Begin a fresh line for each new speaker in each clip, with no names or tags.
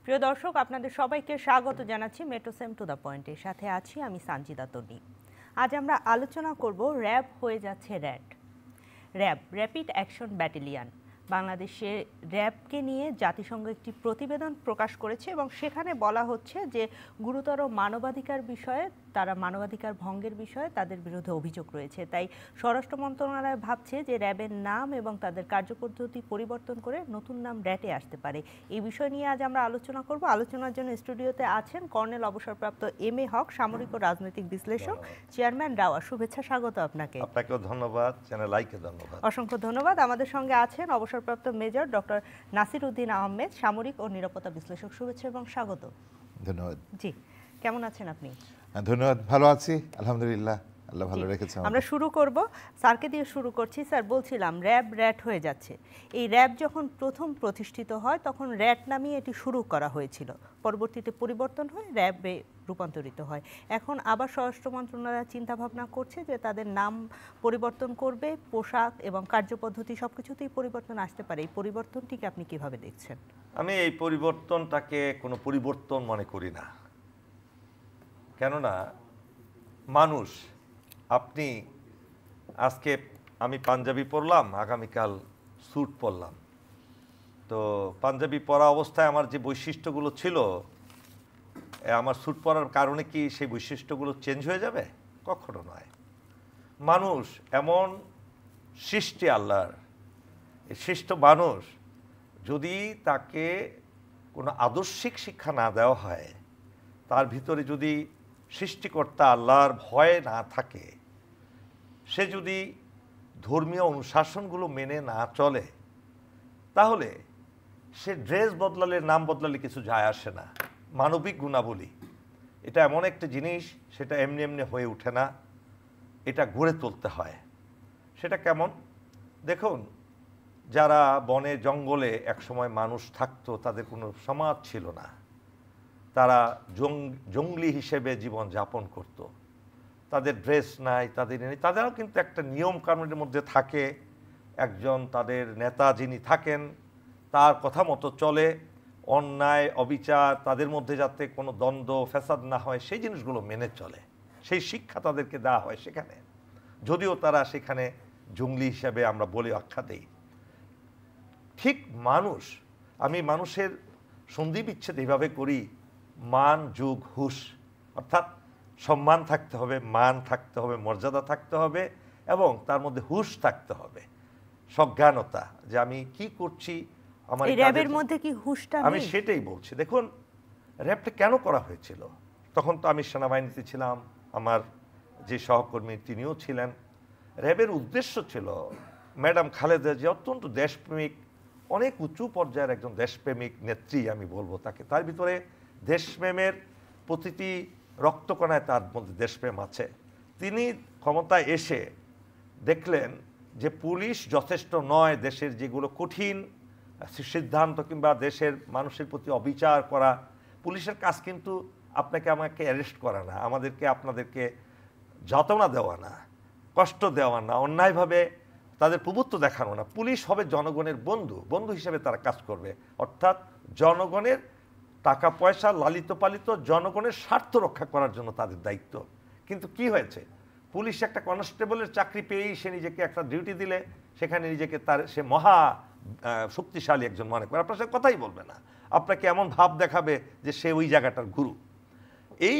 প্রিয় দর্শক, আপনাদের সবাইকে স্বাগত জানাচ্ছি মেট্রো সেম টু দ্য পয়েন্টের সাথে আছি আমি সানজিদা তনি। আজ আমরা আলোচনা করব র্যাব হয়ে যাচ্ছে র্যাপিড অ্যাকশন ব্যাটালিয়ন। বাংলাদেশে র্যাবকে নিয়ে জাতিসংঘ একটি প্রতিবেদন প্রকাশ করেছে এবং সেখানে বলা হচ্ছে যে গুরুতর মানবাধিকার বিষয়ে, তারা মানবাধিকার ভঙ্গের বিষয়ে তাদের বিরুদ্ধে অভিযোগ রয়েছে। তাই স্বরাষ্ট্র মন্ত্রণালয় ভাবছে যে র্যাবের নাম এবং তাদের কার্যপদ্ধতি পরিবর্তন করে নতুন নাম র্যাটে আসতে পারে। এই বিষয় নিয়ে আজ আমরা আলোচনা করব। আলোচনার জন্য স্টুডিওতে আছেন কর্নেল অবসরপ্রাপ্ত এম এ হক, সামরিক ও রাজনৈতিক বিশ্লেষক, চেয়ারম্যান রাওয়া। শুভেচ্ছা, স্বাগত আপনাকে।
আপনাকেও ধন্যবাদ, চ্যানেল আইকে ধন্যবাদ।
অসংখ্য ধন্যবাদ। আমাদের সঙ্গে আছেন অবসরপ্রাপ্ত মেজর ডক্টর নাসির উদ্দিন আহমেদ, সামরিক ও নিরাপত্তা বিশ্লেষক। শুভেচ্ছা এবং স্বাগত।
ধন্যবাদ।
জি, কেমন আছেন আপনি?
ধন্যবাদ, ভালো আছি আলহামদুলিল্লাহ, আল্লাহ ভালো রেখেছে।
আমরা শুরু করব, স্যারকে দিয়ে শুরু করছি। স্যার, বলছিলাম র্যাট হয়ে যাচ্ছে। এই র্যাব যখন প্রথম প্রতিষ্ঠিত হয় তখন র্যাট নামিয়ে এটি শুরু করা হয়েছিল, পরবর্তীতে পরিবর্তন হয়ে র্যাবে রূপান্তরিত হয়। এখন আবার স্বরাষ্ট্র মন্ত্রণালয় চিন্তাভাবনা করছে যে তাদের নাম পরিবর্তন করবে, পোশাক এবং কার্যপদ্ধতি সবকিছুতেই পরিবর্তন আসতে পারে। এই পরিবর্তনটিকে আপনি কিভাবে দেখছেন?
আমি এই পরিবর্তনটাকে কোনো পরিবর্তন মনে করি না। কেননা মানুষ, আপনি আজকে আমি পাঞ্জাবি পরলাম, আগামীকাল স্যুট পরলাম, তো পাঞ্জাবি পরা অবস্থায় আমার যে বৈশিষ্ট্যগুলো ছিল, আমার স্যুট পরার কারণে কি সেই বৈশিষ্ট্যগুলো চেঞ্জ হয়ে যাবে? কখনো নয়। মানুষ এমন সৃষ্টি আল্লাহর, এই সৃষ্ট মানুষ যদি তাকে কোনো আদর্শিক শিক্ষা না দেওয়া হয়, তার ভিতরে যদি সৃষ্টিকর্তা আল্লাহর ভয় না থাকে, সে যদি ধর্মীয় অনুশাসনগুলো মেনে না চলে, তাহলে সে ড্রেস বদলালে, নাম বদলালে কিছু যায় আসে না। মানবিক গুণাবলী এটা এমন একটা জিনিস, সেটা এমনি এমনি হয়ে ওঠে না, এটা গড়ে তুলতে হয়। সেটা কেমন? দেখুন, যারা বনে জঙ্গলে একসময় মানুষ থাকতো, তাদের কোনো সমাজ ছিল না, তারা জঙ্গলি হিসেবে জীবন যাপন করত, তাদের ড্রেস নাই, তাদের নেই, তাদেরও কিন্তু একটা নিয়ম কানুনের মধ্যে থাকে। একজন তাদের নেতা যিনি থাকেন, তার কথা মতো চলে, অন্যায় অবিচার তাদের মধ্যে যাতে কোনো দ্বন্দ্ব ফ্যাসাদ না হয় সেই জিনিসগুলো মেনে চলে, সেই শিক্ষা তাদেরকে দেওয়া হয় সেখানে, যদিও তারা সেখানে জঙ্গলি হিসাবে আমরা বলে আখ্যা দেই। ঠিক মানুষ, আমি মানুষের সন্ধি বিচ্ছেদ এইভাবে করি, মান যোগ হুশ, অর্থাৎ সম্মান থাকতে হবে, মান থাকতে হবে, মর্যাদা থাকতে হবে এবং তার মধ্যে হুশ থাকতে হবে, সজ্ঞানতা, যে আমি কি করছি। আমার
র্যাবের মধ্যে কি হুশটা নেই?
আমি সেটাই বলছি। দেখুন, র্যাবটা কেন করা হয়েছিল? তখন তো আমি সেনাবাহিনীতে ছিলাম, আমার যে সহকর্মী তিনিও ছিলেন। র্যাবের উদ্দেশ্য ছিল, ম্যাডাম খালেদা যে অত্যন্ত দেশপ্রেমিক, অনেক উঁচু পর্যায়ের একজন দেশপ্রেমিক নেত্রী আমি বলবো তাকে, তার ভিতরে দেশপ্রেমের প্রতিটি রক্তকণায় তার মধ্যে দেশপ্রেম আছে। তিনি ক্ষমতায় এসে দেখলেন যে পুলিশ যথেষ্ট নয়, দেশের যেগুলো কঠিন সিদ্ধান্ত কিংবা দেশের মানুষের প্রতি অবিচার করা, পুলিশের কাজ কিন্তু আপনাকে আমাকে অ্যারেস্ট করা না, আমাদেরকে আপনাদেরকে যাতনা দেওয়া না, কষ্ট দেওয়া না, অন্যায়ভাবে তাদের প্রভুত্ব দেখানো না। পুলিশ হবে জনগণের বন্ধু, বন্ধু হিসেবে তারা কাজ করবে, অর্থাৎ জনগণের টাকা পয়সা লালিত পালিত জনগণের স্বার্থ রক্ষা করার জন্য তাদের দায়িত্ব। কিন্তু কি হয়েছে, পুলিশ একটা কনস্টেবলের চাকরি পেয়েই সে নিজেকে একটা ডিউটি দিলে সেখানে নিজেকে তার সে মহা শক্তিশালী একজন মনে করে, আপনার সাথে কথাই বলবে না, আপনাকে এমন ভাব দেখাবে যে সে ওই জায়গাটার গুরু। এই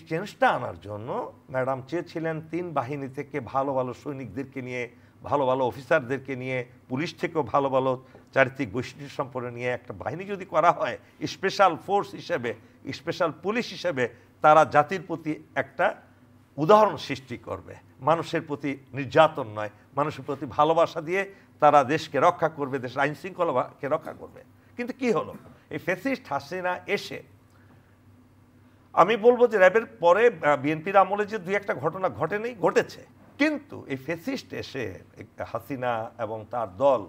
চেঞ্জটা আনার জন্য ম্যাডাম চেয়েছিলেন 3 বাহিনী থেকে ভালো ভালো সৈনিকদেরকে নিয়ে, ভালো ভালো অফিসারদেরকে নিয়ে, পুলিশ থেকেও ভালো ভালো চারিত্রিক বৈশিষ্ট্য সম্পন্ন নিয়ে একটা বাহিনী যদি করা হয়, স্পেশাল ফোর্স হিসেবে, স্পেশাল পুলিশ হিসেবে, তারা জাতির প্রতি একটা উদাহরণ সৃষ্টি করবে, মানুষের প্রতি নির্যাতন নয়, মানুষের প্রতি ভালোবাসা দিয়ে তারা দেশকে রক্ষা করবে, দেশের আইন শৃঙ্খলাকে রক্ষা করবে। কিন্তু কি হলো, এই ফ্যাসিস্ট হাসিনা এসে, আমি বলবো যে র্যাবের পরে বিএনপির আমলে যে 2-1টা ঘটনা ঘটেনি, ঘটেছে, কিন্তু এই ফ্যাসিস্ট এসে হাসিনা এবং তার দল,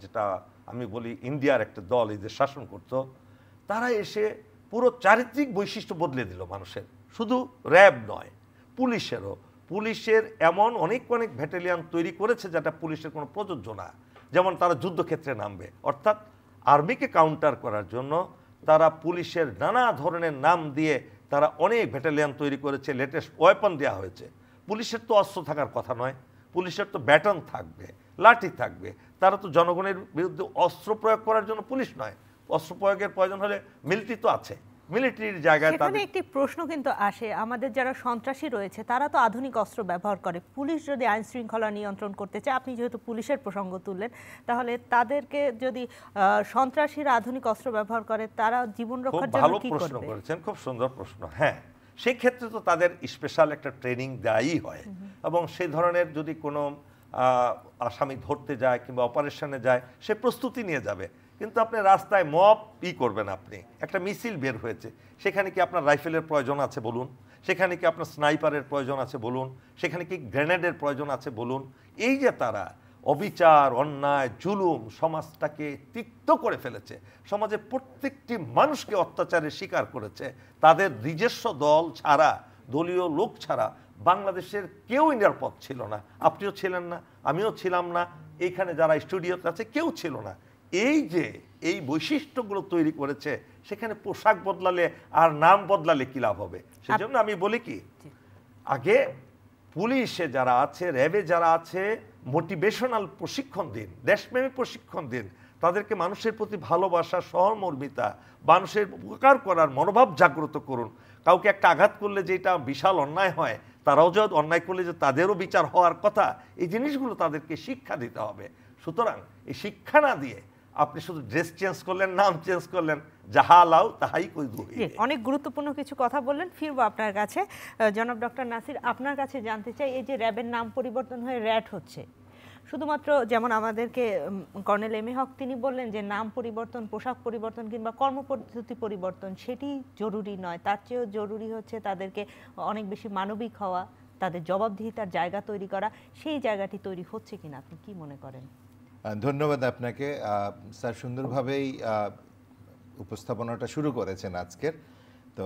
যেটা আমি বলি ইন্ডিয়ার একটা দল এই দেশ শাসন করত, তারা এসে পুরো চারিত্রিক বৈশিষ্ট্য বদলে দিল মানুষের। শুধু র্যাব নয়, পুলিশেরও, পুলিশের এমন অনেক অনেক ব্যাটালিয়ন তৈরি করেছে যেটা পুলিশের কোনো প্রযোজ্য না। যেমন তারা যুদ্ধক্ষেত্রে নামবে, অর্থাৎ আর্মিকে কাউন্টার করার জন্য তারা পুলিশের নানা ধরনের নাম দিয়ে তারা অনেক ব্যাটালিয়ন তৈরি করেছে, লেটেস্ট ওয়েপন দেওয়া হয়েছে। পুলিশের তো অস্ত্র থাকার কথা নয়, পুলিশের তো ব্যাটন থাকবে, লাঠি থাকবে। তারা তো জনগণের বিরুদ্ধে অস্ত্র প্রয়োগ করার জন্য পুলিশ নয়। অস্ত্র প্রয়োগের প্রয়োজন হলে মিলিটারি তো আছে, মিলিটারির জায়গায়
সেখানে একটি প্রশ্ন কিন্তু আসে, আমাদের যারা সন্ত্রাসী রয়েছে তারা তো আধুনিক অস্ত্র ব্যবহার করে। পুলিশ যদি আইন শৃঙ্খলা নিয়ন্ত্রণ করতে চায়, আপনি যেহেতু পুলিশের প্রসঙ্গ তুললেন, তাহলে তাদেরকে যদি সন্ত্রাসীরা আধুনিক অস্ত্র ব্যবহার করে, তারা জীবন রক্ষার জন্য
ভালো
কি
প্রশ্ন
করবে?
করেছেন, খুব সুন্দর প্রশ্ন। হ্যাঁ, সেই ক্ষেত্রে তো তাদের স্পেশাল একটা ট্রেনিং দেওয়াই হয়, এবং সেই ধরনের যদি কোনো আসামি ধরতে যায় কিংবা অপারেশনে যায়, সে প্রস্তুতি নিয়ে যাবে। কিন্তু আপনি রাস্তায় মব করবেন, আপনি একটা মিছিল বের হয়েছে, সেখানে কি আপনার রাইফেলের প্রয়োজন আছে বলুন? সেখানে কি আপনার স্নাইপারের প্রয়োজন আছে বলুন? সেখানে কি গ্রেনেডের প্রয়োজন আছে বলুন? এই যে তারা অবিচার, অন্যায়, জুলুম সমাজটাকে তিক্ত করে ফেলেছে, সমাজে প্রত্যেকটি মানুষকে অত্যাচারের শিকার করেছে, তাদের নিজস্ব দল ছাড়া, দলীয় লোক ছাড়া বাংলাদেশের কেউ নিরাপদ ছিল না। আপনিও ছিলেন না, আমিও ছিলাম না, এইখানে যারা স্টুডিওতে আছে কেউ ছিল না। এই যে এই বৈশিষ্ট্যগুলো তৈরি করেছে, সেখানে পোশাক বদলালে আর নাম বদলালে কি লাভ হবে? সেজন্য আমি বলি কি, আগে পুলিশে যারা আছে, র্যাবে যারা আছে, মোটিভেশনাল প্রশিক্ষণ দিন, দেশপ্রেমী প্রশিক্ষণ দিন, তাদেরকে মানুষের প্রতি ভালোবাসা, সহমর্মিতা, মানুষের উপকার করার মনোভাব জাগ্রত করুন। কাউকে একটা আঘাত করলে যেটা বিশাল অন্যায় হয়, তারাও যে অন্যায় করলে যে তাদেরও বিচার হওয়ার কথা, এই জিনিসগুলো তাদেরকে শিক্ষা দিতে হবে। সুতরাং এই শিক্ষা না দিয়ে আপনি শুধু ড্রেস চেঞ্জ করলেন, নাম চেঞ্জ করলেন, যাহা লাও তাহাই কই দুই।
অনেক গুরুত্বপূর্ণ কিছু কথা বললেন, ফিরবো আপনার কাছে। জনাব ডক্টর নাসির, আপনার কাছে জানতে চাই, এই যে র্যাবের নাম পরিবর্তন হয়ে র্যাট হচ্ছে, শুধুমাত্র যেমন আমাদেরকে কর্নেল এম এ হক তিনি বললেন যে নাম পরিবর্তন, পোশাক পরিবর্তন কিংবা কর্মপদ্ধতি পরিবর্তন সেটি জরুরি নয়, তার চেয়েও জরুরি হচ্ছে তাদেরকে অনেক বেশি মানবিক হওয়া, তাদের জবাবদিহিতার জায়গা তৈরি করা। সেই জায়গাটি তৈরি হচ্ছে কিনা আপনি কি মনে করেন?
ধন্যবাদ আপনাকে। স্যার সুন্দরভাবেই উপস্থাপনাটা শুরু করেছেন আজকের। তো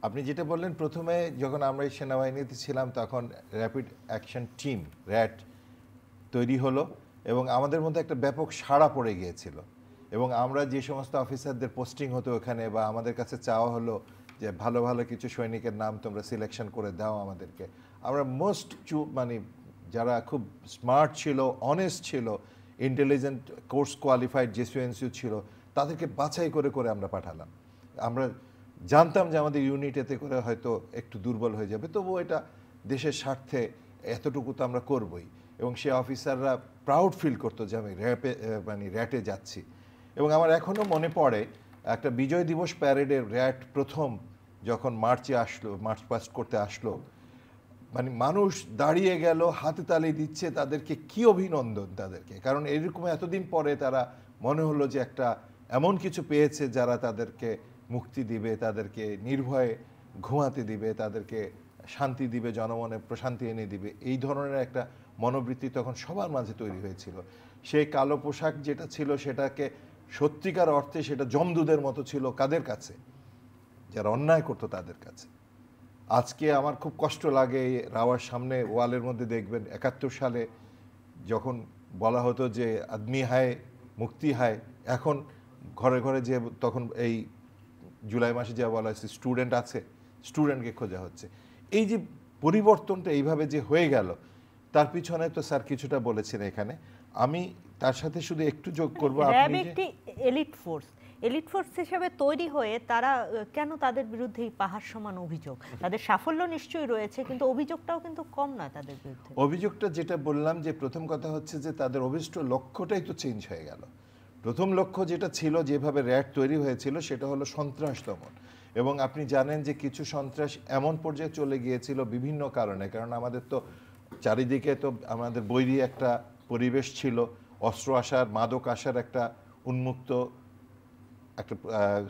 আপনি যেটা বললেন, প্রথমে যখন আমরা এই সেনাবাহিনীতে ছিলাম তখন র্যাপিড অ্যাকশন টিম র্যাট তৈরি হলো, এবং আমাদের মধ্যে একটা ব্যাপক সাড়া পড়ে গিয়েছিল। এবং আমরা যে সমস্ত অফিসারদের পোস্টিং হতো ওখানে, বা আমাদের কাছে চাওয়া হলো যে ভালো ভালো কিছু সৈনিকের নাম তোমরা সিলেকশন করে দাও আমাদেরকে, আমরা মানে যারা খুব স্মার্ট ছিল, অনেস্ট ছিল, ইন্টেলিজেন্ট, কোর্স কোয়ালিফাইড জেসিএনসিউ ছিল, তাদেরকে বাছাই করে করে আমরা পাঠালাম। আমরা জানতাম যে আমাদের ইউনিট এতে করে হয়তো একটু দুর্বল হয়ে যাবে, তবুও এটা দেশের স্বার্থে এতটুকু তো আমরা করবই। এবং সে অফিসাররা প্রাউড ফিল করতো যে আমি র্যাটে যাচ্ছি। এবং আমার এখনও মনে পড়ে একটা বিজয় দিবস প্যারেডে র্যাট প্রথম যখন মার্চ পাস্ট করতে আসলো, মানে মানুষ দাঁড়িয়ে গেল, হাতে তালি দিচ্ছে, তাদেরকে কি অভিনন্দন তাদেরকে। কারণ এরকম এতদিন পরে তারা মনে হলো যে একটা এমন কিছু পেয়েছে যারা তাদেরকে মুক্তি দিবে, তাদেরকে নির্ভয়ে ঘুমাতে দিবে, তাদেরকে শান্তি দিবে, জনমনে প্রশান্তি এনে দিবে। এই ধরনের একটা মনোবৃত্তি তখন সবার মাঝে তৈরি হয়েছিল। সেই কালো পোশাক যেটা ছিল সেটাকে সত্যিকার অর্থে সেটা জমদূদের মতো ছিল কাদের কাছে? যারা অন্যায় করতো তাদের কাছে। আজকে আমার খুব কষ্ট লাগে, রাওয়ার সামনে ওয়ালের মধ্যে দেখবেন ৭১ সালে যখন বলা হতো যে আদমি হায় মুক্তি হায়, এখন ঘরে ঘরে যে তখন এই জুলাই মাসে যা বলা হয়েছে স্টুডেন্ট আছে, স্টুডেন্টকে খোঁজা হচ্ছে। এই যে পরিবর্তনটা এইভাবে যে হয়ে গেল, তার পিছনে তো স্যার কিছুটা বলেছেন এখানে, আমি তার সাথে শুধু একটু যোগ করবো।
র্যাব একটি এলিট ফোর্স, এলিট ফোর্স হিসেবে তৈরি হয়ে তারা কেন তাদের বিরুদ্ধে এই পাহাড় সমান অভিযোগ? তাদের সাফল্য নিশ্চয়ই রয়েছে, কিন্তু অভিযোগটাও কিন্তু কম নয় তাদের বিরুদ্ধে।
অভিযোগটা যেটা বললাম যে প্রথম কথা হচ্ছে যে তাদের অভিষ্ট লক্ষ্যটাই তো চেঞ্জ হয়ে গেল। প্রথম লক্ষ্য যেটা ছিল, যেভাবে র্যাট তৈরি হয়েছিল, সেটা হলো সন্ত্রাস দমন। এবং আপনি জানেন যে কিছু সন্ত্রাস এমন পর্যায়ে চলে গিয়েছিল বিভিন্ন কারণে, কারণ আমাদের তো চারিদিকে তো আমাদের বৈরী একটা পরিবেশ ছিল, অস্ত্র আসার, মাদক আসার একটা উন্মুক্ত একটা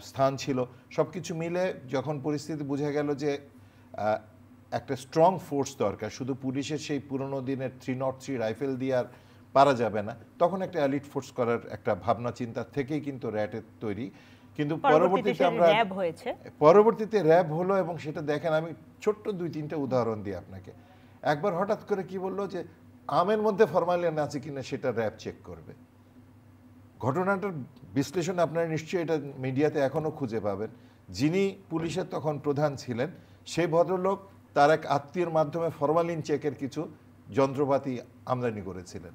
স্থান ছিল। সব কিছু মিলে যখন পরিস্থিতি বোঝা গেল যে একটা স্ট্রং ফোর্স দরকার, শুধু পুলিশের সেই পুরনো দিনের 303 রাইফেল দিয়ে আর পারা যাবে না, তখন একটা এলিট ফোর্স করার একটা ভাবনা চিন্তা থেকেই কিন্তু র্যাটের তৈরি। কিন্তু পরবর্তীতে র্যাব হলো, এবং সেটা দেখেন, আমি ছোট্ট 2-3টা উদাহরণ দিই আপনাকে। একবার হঠাৎ করে কি বললো যে আমের মধ্যে ফরমালিন আছে কিনা সেটা র্যাব চেক করবে। ঘটনাটার বিশ্লেষণ আপনারা নিশ্চয়ই এটা মিডিয়াতে এখনও খুঁজে পাবেন। যিনি পুলিশের তখন প্রধান ছিলেন সেই ভদ্রলোক তার এক আত্মীয়ের মাধ্যমে ফরমালিন চেকের কিছু যন্ত্রপাতি আমদানি করেছিলেন।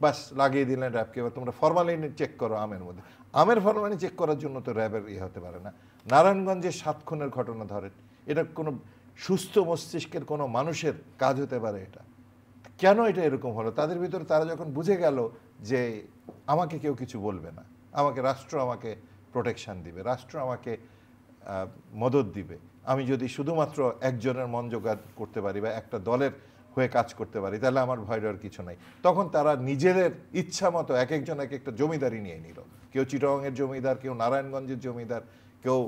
বাস লাগিয়ে দিলেন র্যাবকে, এবার তোমরা ফরমালিন চেক করো আমের মধ্যে। আমের ফরমালিন চেক করার জন্য তো র্যাবের হতে পারে না। নারায়ণগঞ্জে 7 খুনের ঘটনা ধরেন, এটা কোনো সুস্থ মস্তিষ্কের কোনো মানুষের কাজ হতে পারে? এটা কেন এটা এরকম হলো? তাদের ভিতরে তারা যখন বুঝে গেল যে আমাকে কেউ কিছু বলবে না, আমাকে রাষ্ট্র আমাকে প্রোটেকশন দিবে, রাষ্ট্র আমাকে মদত দিবে, আমি যদি শুধুমাত্র একজনের মন জোগাড় করতে পারি বা একটা দলের হয়ে কাজ করতে পারি, তাহলে আমার ভয় ডর কিছু নাই। তখন তারা নিজেদের ইচ্ছা মতো এক একজন এক একটা জমিদারি নিয়ে নিল। কেউ চিটাগংয়ের জমিদার, কেউ নারায়ণগঞ্জের জমিদার, কেউ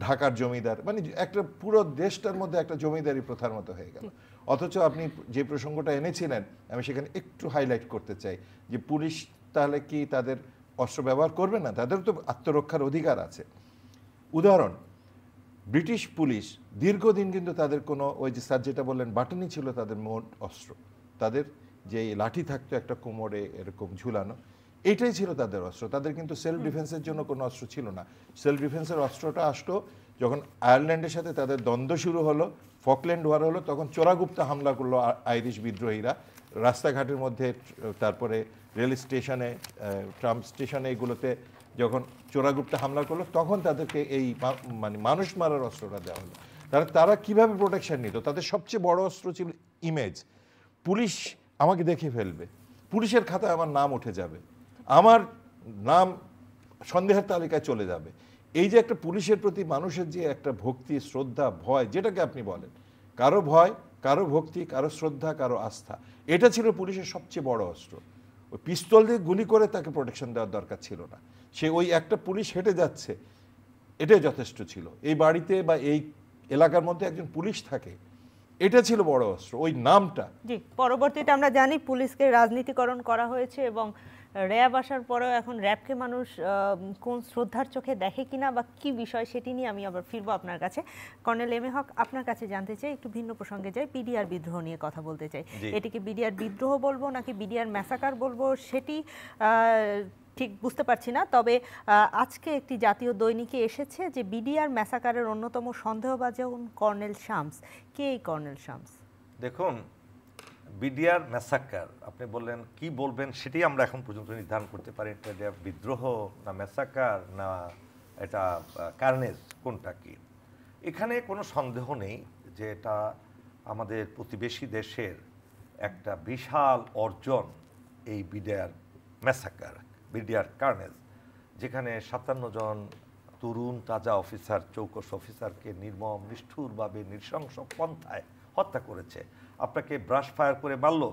ঢাকার জমিদার, মানে একটা পুরো দেশটার মধ্যে একটা জমিদারি প্রথার মতো হয়ে গেল। অথচ আপনি যে প্রসঙ্গটা এনেছিলেন আমি সেখানে একটু হাইলাইট করতে চাই যে পুলিশ তাহলে কি তাদের অস্ত্র ব্যবহার করবে না? তাদের তো আত্মরক্ষার অধিকার আছে। উদাহরণ, ব্রিটিশ পুলিশ দীর্ঘদিন কিন্তু তাদের কোনো ওই যে স্যার যেটা বললেন বাটনই ছিল তাদের মোট অস্ত্র। তাদের যে লাঠি থাকতো একটা কোমরে এরকম ঝুলানো, এইটাই ছিল তাদের অস্ত্র। তাদের কিন্তু সেলফ ডিফেন্সের জন্য কোনো অস্ত্র ছিল না। সেলফ ডিফেন্সের অস্ত্রটা আসতো যখন আয়ারল্যান্ডের সাথে তাদের দ্বন্দ্ব শুরু হলো, ফকল্যান্ড ওয়ার হলো, তখন চোরাগুপ্তা হামলা করলো আইরিশ বিদ্রোহীরা রাস্তাঘাটের মধ্যে, তারপরে রেল স্টেশনে, ট্রাম স্টেশনে, এগুলোতে যখন চোরাগুপ্তা হামলা করলো তখন তাদেরকে এই মানে মানুষ মারার অস্ত্রটা দেওয়া হলো। তারা কিভাবে প্রোটেকশন নিত? তাদের সবচেয়ে বড় অস্ত্র ছিল ইমেজ। পুলিশ আমাকে দেখে ফেলবে, পুলিশের খাতায় আমার নাম উঠে যাবে, আমার নাম সন্দেহের তালিকায় চলে যাবে। এই যে একটা পুলিশের প্রতি মানুষের যে একটা ভক্তি, শ্রদ্ধা, ভয়, যেটাকে আপনি বলেন, কারো ভয়, কারো ভক্তি, কারো শ্রদ্ধা, কারো আস্থা, এটা ছিল পুলিশের সবচেয়ে বড় অস্ত্র। ওই পিস্তল দিয়ে গুলি করে তাকে প্রোটেকশন দেওয়ার দরকার ছিল না। সে ওই একটা পুলিশ হেঁটে যাচ্ছে, এটাই যথেষ্ট ছিল। এই বাড়িতে বা এই এলাকার মধ্যে একজন পুলিশ থাকে, এটা ছিল বড় অস্ত্র, ওই নামটা।
জি, পরবর্তীতে আমরা জানি পুলিশকে রাজনীতিকরণ করা হয়েছে এবং র্যাব আসার পরেও এখন র্যাবকে মানুষ কোন শ্রদ্ধার চোখে দেখে কিনা বা কি বিষয়, সেটি নিয়ে আমি আবার ফিরবো আপনার কাছে। কর্নেল এম এ হক, আপনার কাছে জানতে চাই, একটু ভিন্ন প্রসঙ্গে যাই, বিডিআর বিদ্রোহ নিয়ে কথা বলতে চাই। এটিকে বিডিআর বিদ্রোহ বলবো নাকি বিডিআর ম্যাসাকার বলবো সেটি ঠিক বুঝতে পারছি না। তবে আজকে একটি জাতীয় দৈনিকে এসেছে যে বিডিআর ম্যাসাকারের অন্যতম সন্দেহভাজন কর্নেল শামস। কে এই কর্নেল শামস?
দেখুন, বিডিআর ম্যাসাকার আপনি বললেন, কি বলবেন সেটাই আমরা এখন পর্যন্ত নির্ধারণ করতে পারি। এটা বিদ্রোহ না ম্যাসাকার না এটা কার্নেজ, কোনটা কি? এখানে কোনো সন্দেহ নেই যে এটা আমাদের প্রতিবেশী দেশের একটা বিশাল অর্জন, এই বিডিআর ম্যাসাকার, বিডিআর কার্নেজ, যেখানে 57 জন তরুণ তাজা অফিসার, চৌকস অফিসারকে নির্মম নিষ্ঠুরভাবে নৃশংস পন্থায় হত্যা করেছে। আপনাকে ব্রাশ ফায়ার করে মারল,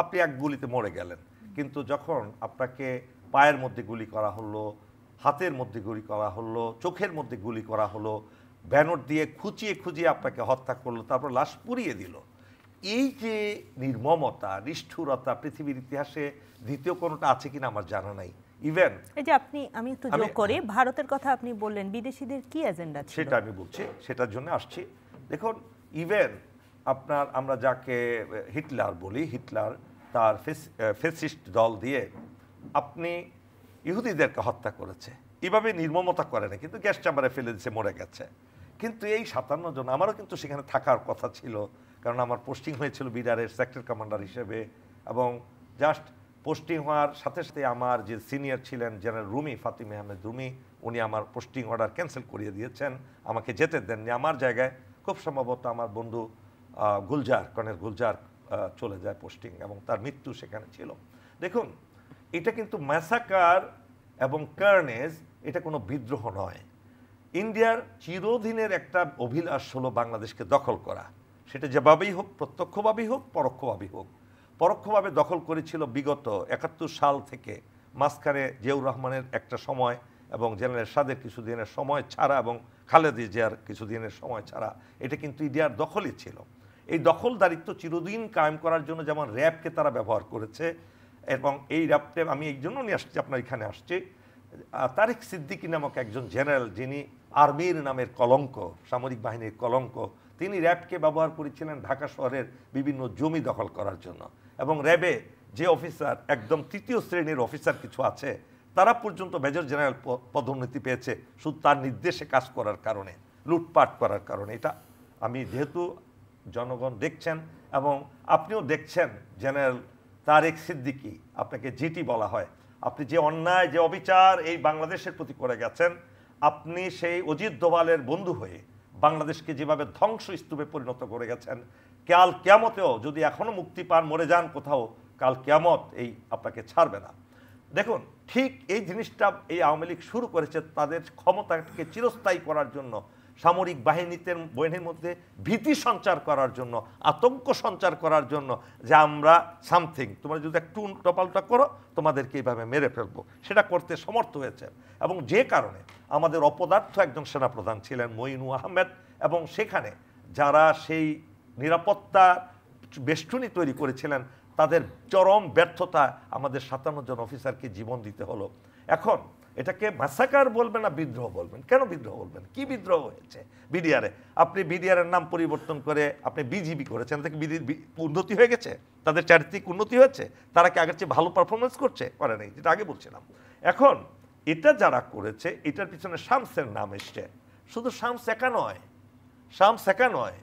আপনি এক গুলিতে মরে গেলেন। কিন্তু যখন আপনাকে পায়ের মধ্যে গুলি করা হলো, হাতের মধ্যে গুলি করা হলো, চোখের মধ্যে গুলি করা হলো, ব্যানর দিয়ে খুঁচিয়ে খুঁচিয়ে আপনাকে হত্যা করলো, তারপর লাশ পুড়িয়ে দিল, এই যে নির্মমতা, নিষ্ঠুরতা পৃথিবীর ইতিহাসে দ্বিতীয় কোনোটা আছে কিনা আমার জানা নাই। ইভেন
এই যে আমি একটু যোগ করি, ভারতের কথা আপনি বললেন, বিদেশিদের কি এজেন্ডা ছিল?
সেটা আমি বলছি, সেটার জন্য আসছি। দেখুন, ইভেন আমরা যাকে হিটলার বলি, হিটলার তার ফেসিস্ট দল দিয়ে আপনি ইহুদিদেরকে হত্যা করেছে, এভাবে নির্মমতা করে না, কিন্তু গ্যাস চাম্বারে ফেলে দিচ্ছে, মরে গেছে। কিন্তু এই 57 জন, আমারও কিন্তু সেখানে থাকার কথা ছিল, কারণ আমার পোস্টিং হয়েছিল বিডিআরের সেক্টর কমান্ডার হিসেবে, এবং জাস্ট পোস্টিং হওয়ার সাথে সাথে আমার যে সিনিয়র ছিলেন জেনারেল রুমি, ফাতিমে আহমেদ রুমি, উনি আমার পোস্টিং অর্ডার ক্যান্সেল করিয়ে দিয়েছেন, আমাকে যেতে দেননি। আমার জায়গায় খুব সম্ভবত আমার বন্ধু গুলজার, কর্নেল গুলজার চলে যায় পোস্টিং, এবং তার মৃত্যু সেখানে ছিল। দেখুন, এটা কিন্তু ম্যাসাকার এবং কার্নেজ, এটা কোনো বিদ্রোহ নয়। ইন্ডিয়ার চিরদিনের একটা অভিলাষ হলো বাংলাদেশকে দখল করা, সেটা যেভাবেই হোক, প্রত্যক্ষভাবেই হোক, পরোক্ষভাবেই হোক। পরোক্ষভাবে দখল করেছিল বিগত 71 সাল থেকে, মাঝখানে জিয়াউর রহমানের একটা সময় এবং জেনারেল এরশাদের কিছুদিনের সময় ছাড়া এবং খালেদা জিয়ার কিছুদিনের সময় ছাড়া, এটা কিন্তু ইন্ডিয়ার দখলই ছিল। এই দখলদারিত্ব চিরদিন কায়েম করার জন্য যেমন র্যাবকে তারা ব্যবহার করেছে, এবং এই র্যাবকে আমি এই জন্য নিয়ে আসছি, আপনার এখানে আসছি, তারেক সিদ্দিকী নামক একজন জেনারেল, যিনি আর্মির নামের কলঙ্ক, সামরিক বাহিনীর কলঙ্ক, তিনি র্যাবকে ব্যবহার করেছিলেন ঢাকা শহরের বিভিন্ন জমি দখল করার জন্য। এবং র্যাবে যে অফিসার একদম তৃতীয় শ্রেণীর অফিসার কিছু আছে, তারা পর্যন্ত মেজর জেনারেল পদোন্নতি পেয়েছে শুধু তার নির্দেশে কাজ করার কারণে, লুটপাট করার কারণে। এটা আমি যেহেতু জনগণ দেখছেন এবং আপনিও দেখছেন, জেনারেল তারেক সিদ্দিকী, আপনাকে জিটি বলা হয়, আপনি যে অন্যায় যে অবিচার এই বাংলাদেশের প্রতি করে গেছেন, আপনি সেই অজিত দোভালের বন্ধু হয়ে বাংলাদেশকে যেভাবে ধ্বংসস্তূপে পরিণত করে গেছেন, কাল কিয়ামতেও যদি এখনো মুক্তি পান, মরে যান কোথাও, কাল কিয়ামত এই আপনাকে ছাড়বে না। দেখুন, ঠিক এই জিনিসটা এই আওয়ামী লীগ শুরু করেছে তাদের ক্ষমতাকে চিরস্থায়ী করার জন্য, সামরিক বাহিনীর মধ্যে ভীতি সঞ্চার করার জন্য, আতঙ্ক সঞ্চার করার জন্য, যে আমরা সামথিং, তোমরা যদি একটু উল্টোপাল্টা করো তোমাদেরকে এইভাবে মেরে ফেলবো, সেটা করতে সমর্থ হয়েছে। এবং যে কারণে আমাদের অপদার্থ একজন সেনাপ্রধান ছিলেন মঈনু আহমেদ, এবং সেখানে যারা সেই নিরাপত্তা বেষ্টনী তৈরি করেছিলেন তাদের চরম ব্যর্থতা, আমাদের 57 জন অফিসারকে জীবন দিতে হলো। এখন এটাকে ম্যাসাকার বলবেন না বিদ্রোহ বলবেন? কেন বিদ্রোহ বলবেন? কি বিদ্রোহ হয়েছে বিডিআরে? আপনি বিডিআরের নাম পরিবর্তন করে আপনি বিজিবি করেছেন, তাকে উন্নতি হয়ে গেছে? তাদের চারিত্রিক উন্নতি হয়েছে? তারা কি আগের চেয়ে ভালো পারফরমেন্স করছে? করে নেই, যেটা আগে বলছিলাম। এখন এটা যারা করেছে, এটার পিছনে শামসের নাম এসছে। শুধু শামস একা নয়, শামস একা নয়,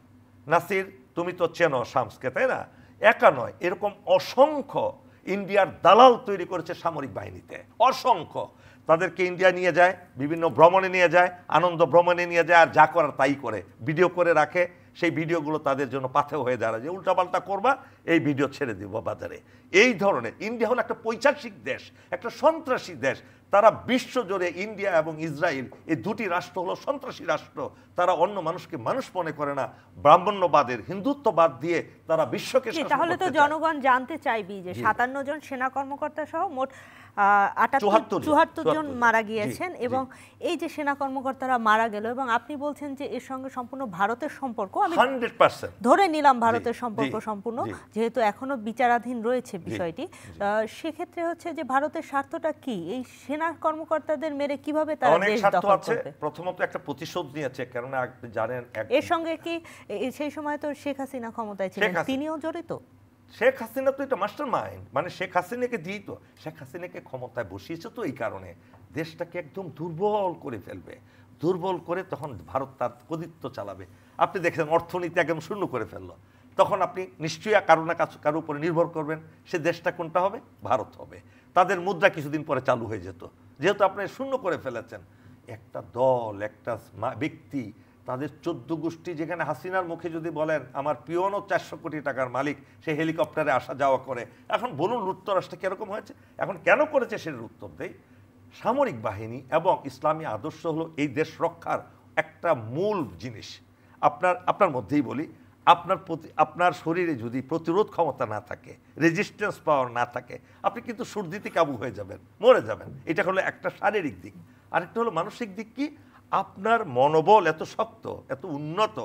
নাসির তুমি তো চেনো শামসকে, তাই না? একা নয়, এরকম অসংখ্য ইন্ডিয়ার দালাল তৈরি করেছে সামরিক বাহিনীতে, অসংখ্য। তাদেরকে ইন্ডিয়া নিয়ে যায়, বিভিন্ন ভ্রমণে নিয়ে যায়, আনন্দ ভ্রমণে নিয়ে যায়, আর যা করার তাই করে, ভিডিও করে রাখে। সেই ভিডিওগুলো তাদের জন্য পাথেয় হয়ে দাঁড়ায়, যে উল্টাপাল্টা করবা, এই ভিডিও ছেড়ে দিব বাজারে। এই ধরনের ইন্ডিয়া হলো একটা পৈশাচিক দেশ, একটা সন্ত্রাসী দেশ। তারা বিশ্বজুড়ে, ইন্ডিয়া এবং ইসরায়েল এই দুটি রাষ্ট্র হলো সন্ত্রাসী রাষ্ট্র। তারা অন্য মানুষকে মানুষ মনে করে না, ব্রাহ্মণ্যবাদের হিন্দুত্ববাদ দিয়ে তারা বিশ্বকে শাসন করতে চায়।
তাহলে তো জনগণ জানতে চাইবি যে 57 জন সেনা কর্মকর্তা সহ মোট 74 জন মারা গিয়েছেন, এবং এই যে সেনা কর্মকর্তারা মারা গেল, এবং আপনি বলছেন যে এর সঙ্গে সম্পূর্ণ ভারতের সম্পর্ক, আমি
100%
ধরে নিলাম ভারতের সম্পর্ক সম্পূর্ণ, যেহেতু এখনো বিচারাধীন রয়েছে বিষয়টি, সেক্ষেত্রে হচ্ছে যে ভারতের স্বার্থটা কি? এই সেনা কর্মকর্তাদের মেরে কিভাবে তারা দেশ দখল করবে?
প্রথমত একটা প্রতিশোধ নিয়েছে, কারণ আপনি জানেন
এর সঙ্গে কি সেই সময় তো শেখ হাসিনা ক্ষমতায় ছিলেন, তিনিও জড়িত?
শেখ হাসিনা তো এটা মাস্টার মাইন্ড, মানে শেখ হাসিনাকে দিই তো, শেখ হাসিনাকে ক্ষমতায় বসিয়েছে তো এই কারণে দেশটাকে একদম দুর্বল করে ফেলবে, দুর্বল করে তখন ভারত তার কর্তৃত্ব চালাবে। আপনি দেখেন অর্থনীতি একদম শূন্য করে ফেললো, তখন আপনি নিশ্চয়ই কারো না কারো উপরে নির্ভর করবেন, সে দেশটা কোনটা হবে? ভারত হবে। তাদের মুদ্রা কিছুদিন পরে চালু হয়ে যেত, যেহেতু আপনি শূন্য করে ফেলেছেন। একটা দল, একটা ব্যক্তি, তাদের 14 গোষ্ঠী, যেখানে হাসিনার মুখে যদি বলেন আমার পিয়নও 400 কোটি টাকার মালিক, সে হেলিকপ্টারে আসা যাওয়া করে। এখন বলুন লুটতরাজটা কিরকম হয়েছে? এখন কেন করেছে সেটার উত্তর দেই। সামরিক বাহিনী এবং ইসলামী আদর্শ হলো এই দেশ রক্ষার একটা মূল জিনিস। আপনার মধ্যেই বলি, আপনার শরীরে যদি প্রতিরোধ ক্ষমতা না থাকে, রেজিস্ট্যান্স পাওয়ার না থাকে, আপনি কিন্তু সর্দিতে কাবু হয়ে যাবেন, মরে যাবেন। এটা হলো একটা শারীরিক দিক। আরেকটা হলো মানসিক দিক। কি? আপনার মনোবল এত শক্ত, এত উন্নত,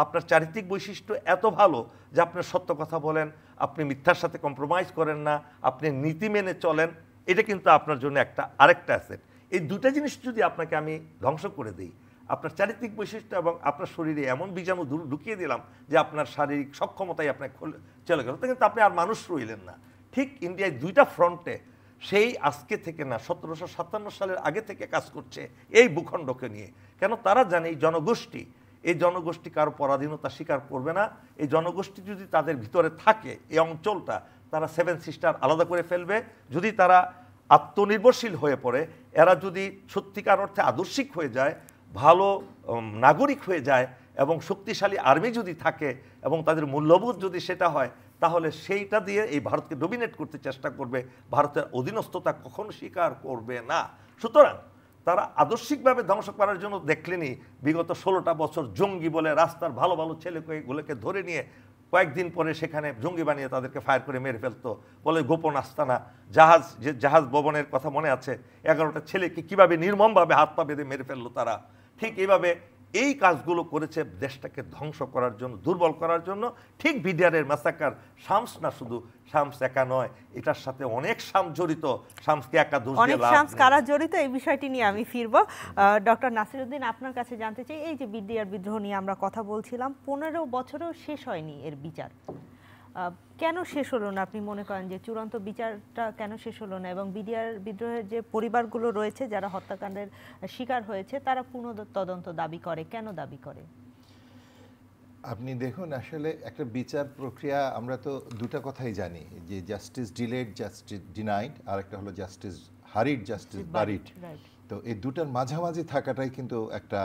আপনার চারিত্রিক বৈশিষ্ট্য এত ভালো যে আপনি সত্য কথা বলেন, আপনি মিথ্যার সাথে কম্প্রোমাইজ করেন না, আপনি নীতি মেনে চলেন। এটা কিন্তু আপনার জন্য আরেকটা অ্যাসেট। এই দুটা জিনিস যদি আপনাকে আমি ধ্বংস করে দিই, আপনার চারিত্রিক বৈশিষ্ট্য এবং আপনার শরীরে এমন বীজাণু ঢুকিয়ে দিলাম যে আপনার শারীরিক সক্ষমতাই আপনার চলে গেল, কিন্তু আপনি আর মানুষ রইলেন না। ঠিক ইন্ডিয়ায় দুইটা ফ্রন্টে সেই আজকে থেকে না, 1757 সালের আগে থেকে কাজ করছে এই ভূখণ্ডকে নিয়ে। কেন? তারা জানে এই জনগোষ্ঠী কারো পরাধীনতা স্বীকার করবে না। এই জনগোষ্ঠী যদি তাদের ভিতরে থাকে, এই অঞ্চলটা তারা 7 সিস্টার আলাদা করে ফেলবে। যদি তারা আত্মনির্ভরশীল হয়ে পড়ে, এরা যদি সত্যিকার অর্থে আদর্শিক হয়ে যায়, ভালো নাগরিক হয়ে যায়, এবং শক্তিশালী আর্মি যদি থাকে, এবং তাদের মূল্যবোধ যদি সেটা হয়, তাহলে সেইটা দিয়ে এই ভারতকে ডমিনেট করতে চেষ্টা করবে। ভারতের অধীনস্থতা কখনো স্বীকার করবে না। সুতরাং তারা আদর্শিকভাবে ধ্বংস করার জন্য দেখলেনি বিগত 16টা বছর জঙ্গি বলে রাস্তার ভালো ভালো ছেলেগুলোকে ধরে নিয়ে কয়েকদিন পরে সেখানে জঙ্গি বানিয়ে তাদেরকে ফায়ার করে মেরে ফেলতো, বলে গোপন আস্তানা। জাহাজ ভবনের কথা মনে আছে, 11টা ছেলেকে কিভাবে নির্মমভাবে হাত পা বেঁধে মেরে ফেললো তারা। ঠিক এইভাবে এই কাজগুলো করেছে দেশটাকে ধ্বংস করার জন্য, দুর্বল করার জন্য। ঠিক বিডিআরের ম্যাসাকার শামস না, শুধু শামস একা নয়, এটার সাথে অনেক শামস জড়িত। শামসকে একা দোষ দিয়ে লাভ নেই।
শামস কারা জড়িত এই বিষয়টি নিয়ে আমি ফিরবো। ডক্টর নাসিরউদ্দিন, আপনার কাছে জানতে চাই, এই যে বিডিআর বিদ্রোহ নিয়ে আমরা কথা বলছিলাম, 15 বছরেও শেষ হয়নি এর বিচার। কেন শেষ হলো না আপনি মনে করেন, যে চূড়ান্ত বিচারটা কেন শেষ হলো না, এবং বিডিআর বিদ্রোহের যে পরিবারগুলো রয়েছে যারা হত্যাকাণ্ডের শিকার হয়েছে তারা পুনঃ তদন্ত দাবি করে, কেন দাবি করে?
আপনি দেখুন, আসলে একটা বিচার প্রক্রিয়া আমরা তো দুটা কথাই জানি, যে জাস্টিস ডিলেড, জাস্টিস ডিনাইড, আর একটা হলো জাস্টিস হারিড, জাস্টিস বারিড। তো এই দুটার মাঝামাঝি থাকাটাই কিন্তু একটা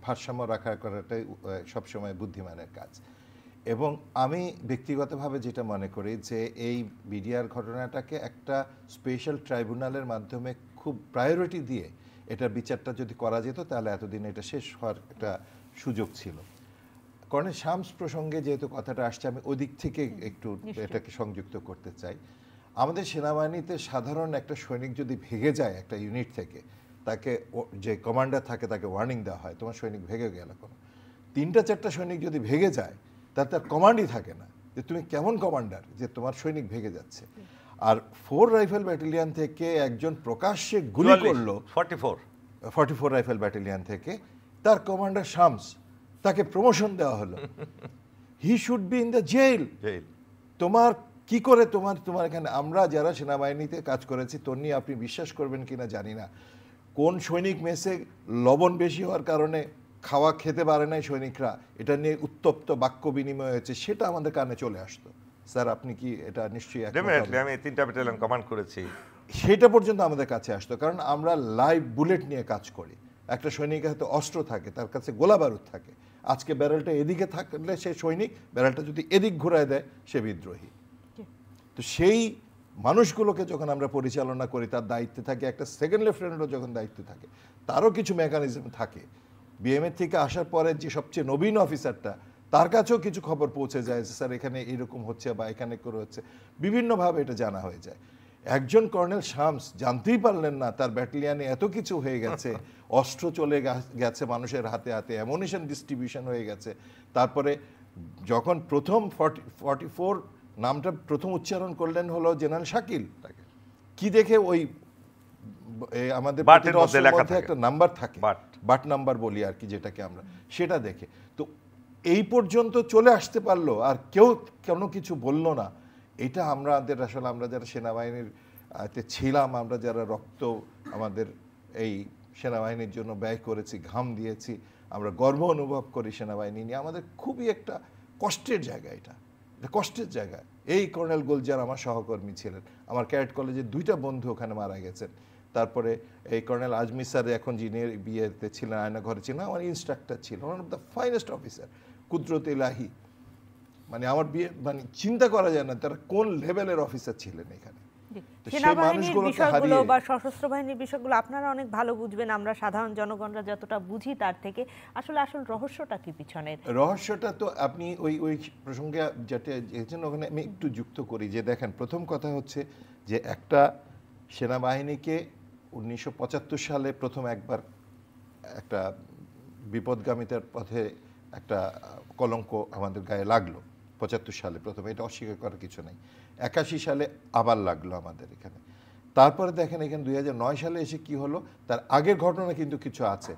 ভারসাম্য রাখা করাটাই সবসময় বুদ্ধিমানের কাজ। এবং আমি ব্যক্তিগতভাবে যেটা মনে করি যে এই বিডিআর ঘটনাটাকে একটা স্পেশাল ট্রাইব্যুনালের মাধ্যমে খুব প্রায়োরিটি দিয়ে এটার বিচারটা যদি করা যেত তাহলে এতদিন এটা শেষ হওয়ার একটা সুযোগ ছিল। কর্নেল শামস প্রসঙ্গে যেহেতু কথাটা আসছে, আমি ওই দিক থেকে একটু এটাকে সংযুক্ত করতে চাই। আমাদের সেনাবাহিনীতে সাধারণ একটা সৈনিক যদি ভেগে যায় একটা ইউনিট থেকে, তাকে যে কমান্ডার থাকে তাকে ওয়ার্নিং দেওয়া হয়, তোমার সৈনিক ভেগে গেল। কোনো 3-4টা সৈনিক যদি ভেগে যায় তার কমান্ডই থাকে না, যে তুমি কেমন কমান্ডার যে তোমার সৈনিক ভেগে যাচ্ছে। আর 4 রাইফেল ব্যাটালিয়ন থেকে একজন প্রকাশ্যে গুলি করলো, 44 রাইফেল ব্যাটালিয়ন থেকে, তার কমান্ডার শামস, তাকে প্রমোশন দেওয়া হলো। He should be in the jail. তোমার কি করে তোমার এখানে, আমরা যারা সেনাবাহিনীতে কাজ করেছি তন্নি, আপনি বিশ্বাস করবেন কিনা জানি না, কোন সৈনিক মেসে লবণ বেশি হওয়ার কারণে খাওয়া খেতে পারে নাই সৈনিকরা, এটা নিয়ে উত্তপ্ত বাক্য বিনিময় হয়েছে, সেটা আমাদের কানে চলে আসতো। স্যার আপনি কি এটা নিশ্চয়ই,
আমি 3টা ব্যাটালিয়ন কমান্ড করেছি,
সেটা পর্যন্ত আমাদের কাছে আসতো, কারণ আমরা লাইভ বুলেট নিয়ে কাজ করি। একটা সৈনিকের হাতে অস্ত্র থাকে, তার কাছে গোলা বারুদ থাকে। আজকে ব্যারেলটা এদিকে থাকলে সে সৈনিক, ব্যারেলটা যদি এদিক ঘুরায় দেয় সে বিদ্রোহী। তো সেই মানুষগুলোকে যখন আমরা পরিচালনা করি, তার দায়িত্বে থাকে একটা সেকেন্ড লেফটেন্যান্টও যখন দায়িত্বে থাকে, তারও কিছু মেকানিজম থাকে। বিএমএ থেকে আসার পরে যে সবচেয়ে নবীন অফিসারটা, তার কাছেও কিছু খবর পৌঁছে যায় যে স্যার এখানে এরকম হচ্ছে বা এখানে করে হচ্ছে, বিভিন্নভাবে এটা জানা হয়ে যায়। একজন কর্নেল শামস জানতেই পারলেন না তার ব্যাটালিয়ানে এত কিছু হয়ে গেছে, অস্ত্র চলে গেছে মানুষের হাতে হাতে, অ্যামুনিশন ডিস্ট্রিবিউশন হয়ে গেছে। তারপরে যখন প্রথম 44 নামটা প্রথম উচ্চারণ করলেন হলো জেনারেল শাকিল, কি দেখে ওই আমাদের মধ্যে একটা নাম্বার থাকে, বাট নাম্বার বলি আর কি, যেটাকে আমরা, সেটা দেখে তো এই পর্যন্ত চলে আসতে পারলো, আর কেউ কোনো কিছু বললো না। এটা আমাদের আসলে, আমরা যারা সেনাবাহিনীর ছিলাম, আমরা যারা রক্ত আমাদের এই সেনাবাহিনীর জন্য ব্যয় করেছি, ঘাম দিয়েছি, আমরা গর্ব অনুভব করি সেনাবাহিনী নিয়ে, আমাদের খুবই একটা কষ্টের জায়গা। এটা কষ্টের জায়গা। এই কর্নেল গোলজার আমার সহকর্মী ছিলেন, আমার ক্যাডেট কলেজের 2টা বন্ধু ওখানে মারা গেছেন। তারপরে এই কর্নেল আজমি স্যার, এখন যিনি বিয়েতে ছিলেন, আয়নাঘরে ছিলেন, আমার ইনস্ট্রাক্টর ছিল, one of the finest officer, কুদরত ইলাহি। মানে আমার বিয়ে, মানে চিন্তা করা যায় না তারা কোন লেভেলের অফিসার ছিলেন এখানে।
সেনাবাহিনীর বিষয়গুলো বা সশস্ত্র বাহিনীর বিষয়গুলো আপনারা অনেক ভালো বুঝবেন, আমরা সাধারণ জনগণরা যতটা বুঝি তার থেকে। আসলে আসল রহস্যটা কি পিছনের?
রহস্যটা তো আপনি ওই প্রসঙ্গে যেটা ওখানে আমি একটু যুক্ত করি, যে দেখেন, প্রথম কথা হচ্ছে যে একটা সেনাবাহিনীকে 1975 সালে প্রথম একবার একটা বিপদগামিতার পথে একটা কলঙ্ক আমাদের গায়ে লাগলো। 75 সালে প্রথমে, এটা অস্বীকার করার কিছু নেই। 81 সালে আবার লাগলো আমাদের এখানে। তারপরে দেখেন এখানে 2009 সালে এসে কি হলো, তার আগের ঘটনা কিন্তু কিছু আছে।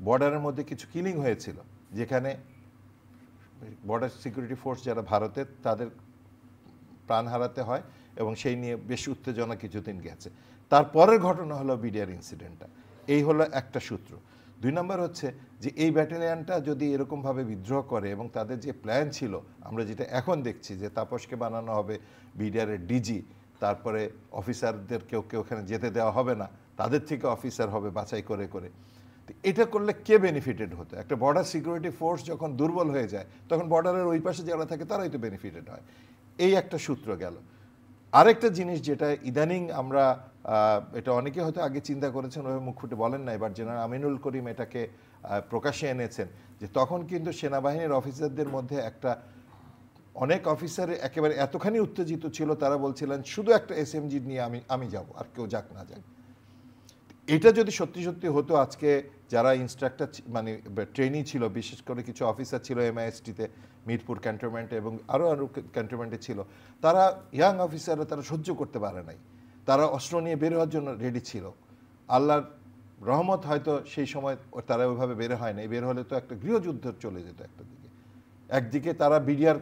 বর্ডারের মধ্যে কিছু কিলিং হয়েছিল, যেখানে বর্ডার সিকিউরিটি ফোর্স যারা ভারতের, তাদের প্রাণ হারাতে হয়, এবং সেই নিয়ে বেশ উত্তেজনা কিছুদিন গেছে। তারপরের ঘটনা হলো বিডিআর ইনসিডেন্টটা। এই হলো একটা সূত্র। 2 নম্বর হচ্ছে যে এই ব্যাটালিয়ানটা যদি এরকমভাবে বিদ্রোহ করে, এবং তাদের যে প্ল্যান ছিল, আমরা যেটা এখন দেখছি যে তাপসকে বানানো হবে বিডিআরের ডিজি, তারপরে অফিসারদের কেউ ওখানে যেতে দেওয়া হবে না, তাদের থেকে অফিসার হবে বাছাই করে করে। তো এটা করলে কে বেনিফিটেড হতো? একটা বর্ডার সিকিউরিটি ফোর্স যখন দুর্বল হয়ে যায়, তখন বর্ডারের ওই পাশে যারা থাকে তারাই তো বেনিফিটেড হয়। এই একটা সূত্র গেল। আরেকটা জিনিস যেটা ইদানিং আমরা, এটা অনেকে হয়তো আগে চিন্তা করেছেন, ওই মুখ ফুটে বলেন না, এবার জেনারেল আমিনুল করিম এটাকে প্রকাশ্যে এনেছেন, যে তখন কিন্তু সেনাবাহিনীর অফিসারদের মধ্যে একটা, অনেক অফিসার একেবারে এতখানি উত্তেজিত ছিল, তারা বলছিলেন শুধু একটা এসএমজি নিয়ে আমি যাব, আর কেউ যাক না যাক। এটা যদি সত্যি সত্যি হতো, আজকে যারা ইনস্ট্রাক্টর মানে ট্রেনি ছিল, বিশেষ করে কিছু অফিসার ছিল এমআইএসটিতে, মিরপুর ক্যান্টনমেন্টে এবং আরও ক্যান্টনমেন্টে ছিল, তারা ইয়াং অফিসাররা তারা সহ্য করতে পারে নাই, তারা অস্ত্র নিয়ে বের হওয়ার জন্য রেডি ছিল। আল্লাহর রহমত, হয়তো সেই সময় তারা ওইভাবে বের হয় নাই, বের হলে তো একটা গৃহযুদ্ধ চলে যেত একটা দিকে। একদিকে তারা বিডিআর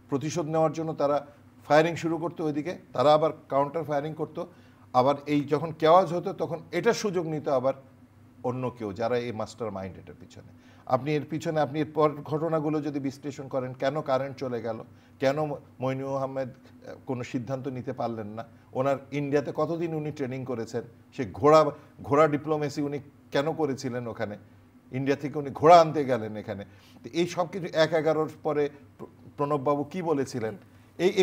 প্রতিশোধ নেওয়ার জন্য তারা ফায়ারিং শুরু করতো ওইদিকে, তারা আবার কাউন্টার ফায়ারিং করতো, আবার এই যখন কেওয়াজ হতো তখন এটার সুযোগ নিত আবার অন্য কেউ যারা এই মাস্টার মাইন্ড এটার পিছনে। আপনি এর পিছনে আপনি এর পর ঘটনাগুলো যদি বিশ্লেষণ করেন, কেন কারেন্ট চলে গেল, কেন মইনু আহমেদ কোনো সিদ্ধান্ত নিতে পারলেন না, ওনার ইন্ডিয়াতে কতদিন উনি ট্রেনিং করেছেন, সে ঘোড়া ডিপ্লোমেসি উনি কেন করেছিলেন ওখানে, ইন্ডিয়া থেকে উনি ঘোড়া আনতে গেলেন এখানে, তো এই সব কিছু 1/11 পরে প্রণববাবু কি বলেছিলেন,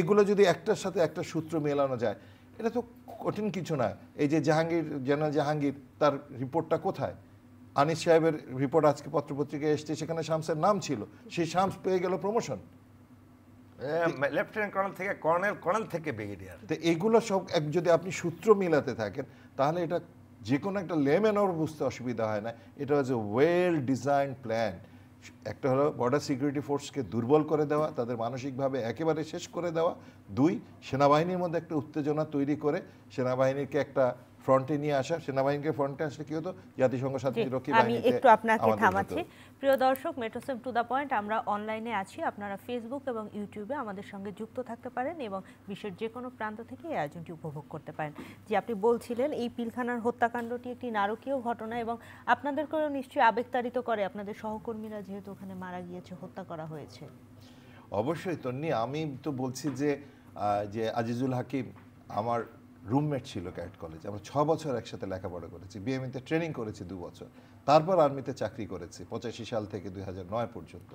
এগুলো যদি একটার সাথে একটা সূত্র মেলানো যায়, এটা তো কঠিন কিছু না। এই যে জেনারেল জাহাঙ্গীর, তার রিপোর্টটা কোথায়? আনিস সাহেবের রিপোর্ট আজকে পত্রপত্রিকায় এসছে, সেখানে শামসের নাম ছিল, সেই শামস পেয়ে গেল প্রমোশন,
লেফটেন্যান্ট কর্নেল থেকে কর্নেল থেকে ব্রিগেডিয়ার।
তো এগুলো সব যদি আপনি সূত্র মিলাতে থাকেন তাহলে এটা যে কোনো একটা লেম্যানও বুঝতে অসুবিধা হয় না। এটা হচ্ছে ওয়েল ডিজাইন প্ল্যান। একটা হলো বর্ডার সিকিউরিটি ফোর্সকে দুর্বল করে দেওয়া, তাদের মানসিকভাবে একেবারে শেষ করে দেওয়া। 2, সেনাবাহিনীর মধ্যে একটা উত্তেজনা তৈরি করে সেনাবাহিনীকে একটা ফ্রন্টে নিয়ে আসা। সেনাবাহিনীকে ফ্রন্টে আসলে কি হতো, জাতিসংঘ শান্তিরক্ষী বাহিনীতে।
আমি একটু আপনাকে থামাচ্ছি। প্রিয় দর্শক, মেট্রোসেম টু দ্য পয়েন্ট আমরা অনলাইনে আছি, আপনারা ফেসবুক এবং ইউটিউবে আমাদের সঙ্গে যুক্ত থাকতে পারেন এবং বিশ্বের যে কোনো প্রান্ত থেকে এই আয়োজনটি উপভোগ করতে পারেন। যে আপনি বলছিলেন এই পিলখানার হত্যাকাণ্ডটি একটি নারকীয় ঘটনা এবং আপনাদেরকেও নিশ্চয়ই আবেগতাড়িত করে, আপনাদের সহকর্মীরা যেহেতু ওখানে মারা গিয়েছে, হত্যা করা হয়েছে।
অবশ্যই তন্নি, আমি তো বলছি যে আজিজুল হাকিম আমার রুমমেট ছিল ক্যাডেট কলেজে, আমরা 6 বছর একসাথে লেখাপড়া করেছি, বিএমইতে ট্রেনিং করেছি 2 বছর, তারপর আর্মিতে চাকরি করেছি 85 সাল থেকে 2009 পর্যন্ত।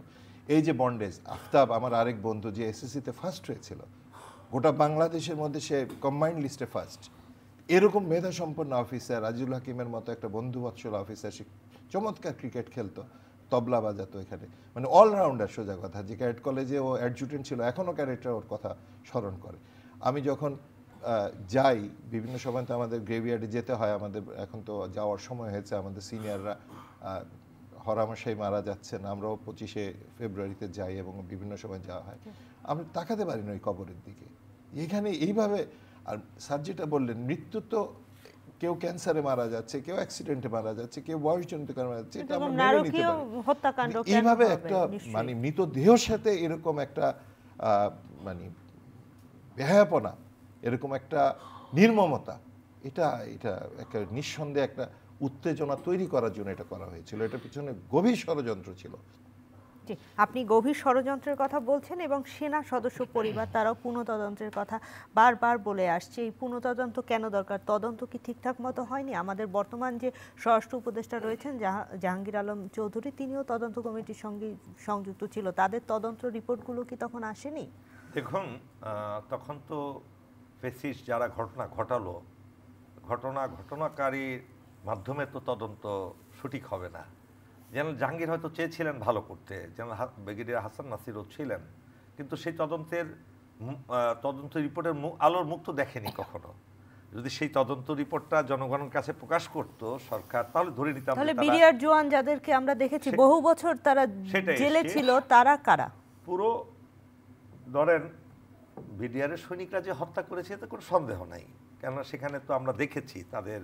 এই যে বন্ডেজ, আফতাব আমার আরেক বন্ধু যে এসএসসিতে ফার্স্ট হয়েছিল, গোটা বাংলাদেশের মধ্যে সে কম্বাইন্ড লিস্টে ফার্স্ট। এরকম মেধা সম্পন্ন অফিসার, আজিজুল হাকিমের মতো একটা বন্ধুবৎসল অফিসার, সে চমৎকার ক্রিকেট খেলতো, তবলা বাজাতো এখানে, মানে অলরাউন্ডার সোজা কথা। যে ক্যাডেট কলেজে ও অ্যাডজুটেন্ট ছিল, এখনও ক্যাডেটরা ওর কথা স্মরণ করে। আমি যখন যাই বিভিন্ন সময়, তো আমাদের গ্রেভিয়ার্ডে যেতে হয়, আমাদের এখন তো যাওয়ার সময় হয়েছে, আমাদের সিনিয়ররা হরামশাই মারা যাচ্ছেন, আমরাও 25শে ফেব্রুয়ারিতে যাই এবং বিভিন্ন সময় যাওয়া হয়। আমি তাকাতে পারি না ওই কবরের দিকে, এখানে এইভাবে। আর স্যার যেটা বললেন, মৃত্যু তো কেউ ক্যান্সারে মারা যাচ্ছে, কেউ অ্যাক্সিডেন্টে মারা যাচ্ছে, কেউ বয়সজনিত কারণে মারা যাচ্ছে, এটা আমরা মেনে নিতে পারি। এইভাবে একটা মানে মৃতদেহের সাথে এরকম একটা মানে বেহায়াপনা, এরকম একটা নির্মমতা, এটা একটা নিঃসন্দেহে একটা উত্তেজনা তৈরি করার জন্য এটা করা হয়েছিল। এটার পিছনে গভীর ষড়যন্ত্র ছিল।
জি, আপনি গভীর ষড়যন্ত্রের কথা বলছেন এবং সেনা সদস্য পরিবার তারাও পুনঃতদন্তের কথা বারবার বলে আসছে। এই পুনঃতদন্ত কেন দরকার? তদন্ত কি ঠিকঠাক মতো হয়নি? আমাদের বর্তমান যে স্বরাষ্ট্র উপদেষ্টা রয়েছেন জাহাঙ্গীর আলম চৌধুরী, তিনিও তদন্ত কমিটির সঙ্গে সংযুক্ত ছিল, তাদের তদন্ত রিপোর্টগুলো কি তখন আসেনি?
দেখুন, তখন তো ফেসিস যারা ঘটনা ঘটালো, ঘটনাকারীর মাধ্যমে তো তদন্ত সঠিক হবে না। জেনারেল জাহাঙ্গীর হয়তো চেয়েছিলেন ভালো করতে, জেনারেল ব্রিগেডিয়ার হাসান নাসিরও ছিলেন, কিন্তু সেই তদন্ত রিপোর্টের আলোর মুখ তো দেখেনি কখনো। যদি সেই তদন্ত রিপোর্টটা জনগণের কাছে প্রকাশ করত সরকার, তাহলে ধরে নিতাম।
তাহলে বিডিআর জওয়ান যাদেরকে আমরা দেখেছি বহু বছর তারা জেলে ছিল, তারা কারা?
পুরো ধরেন বিডিআরের সৈনিকরা যে হত্যা করেছে এতে কোনো সন্দেহ নাই, কেননা সেখানে তো আমরা দেখেছি, তাদের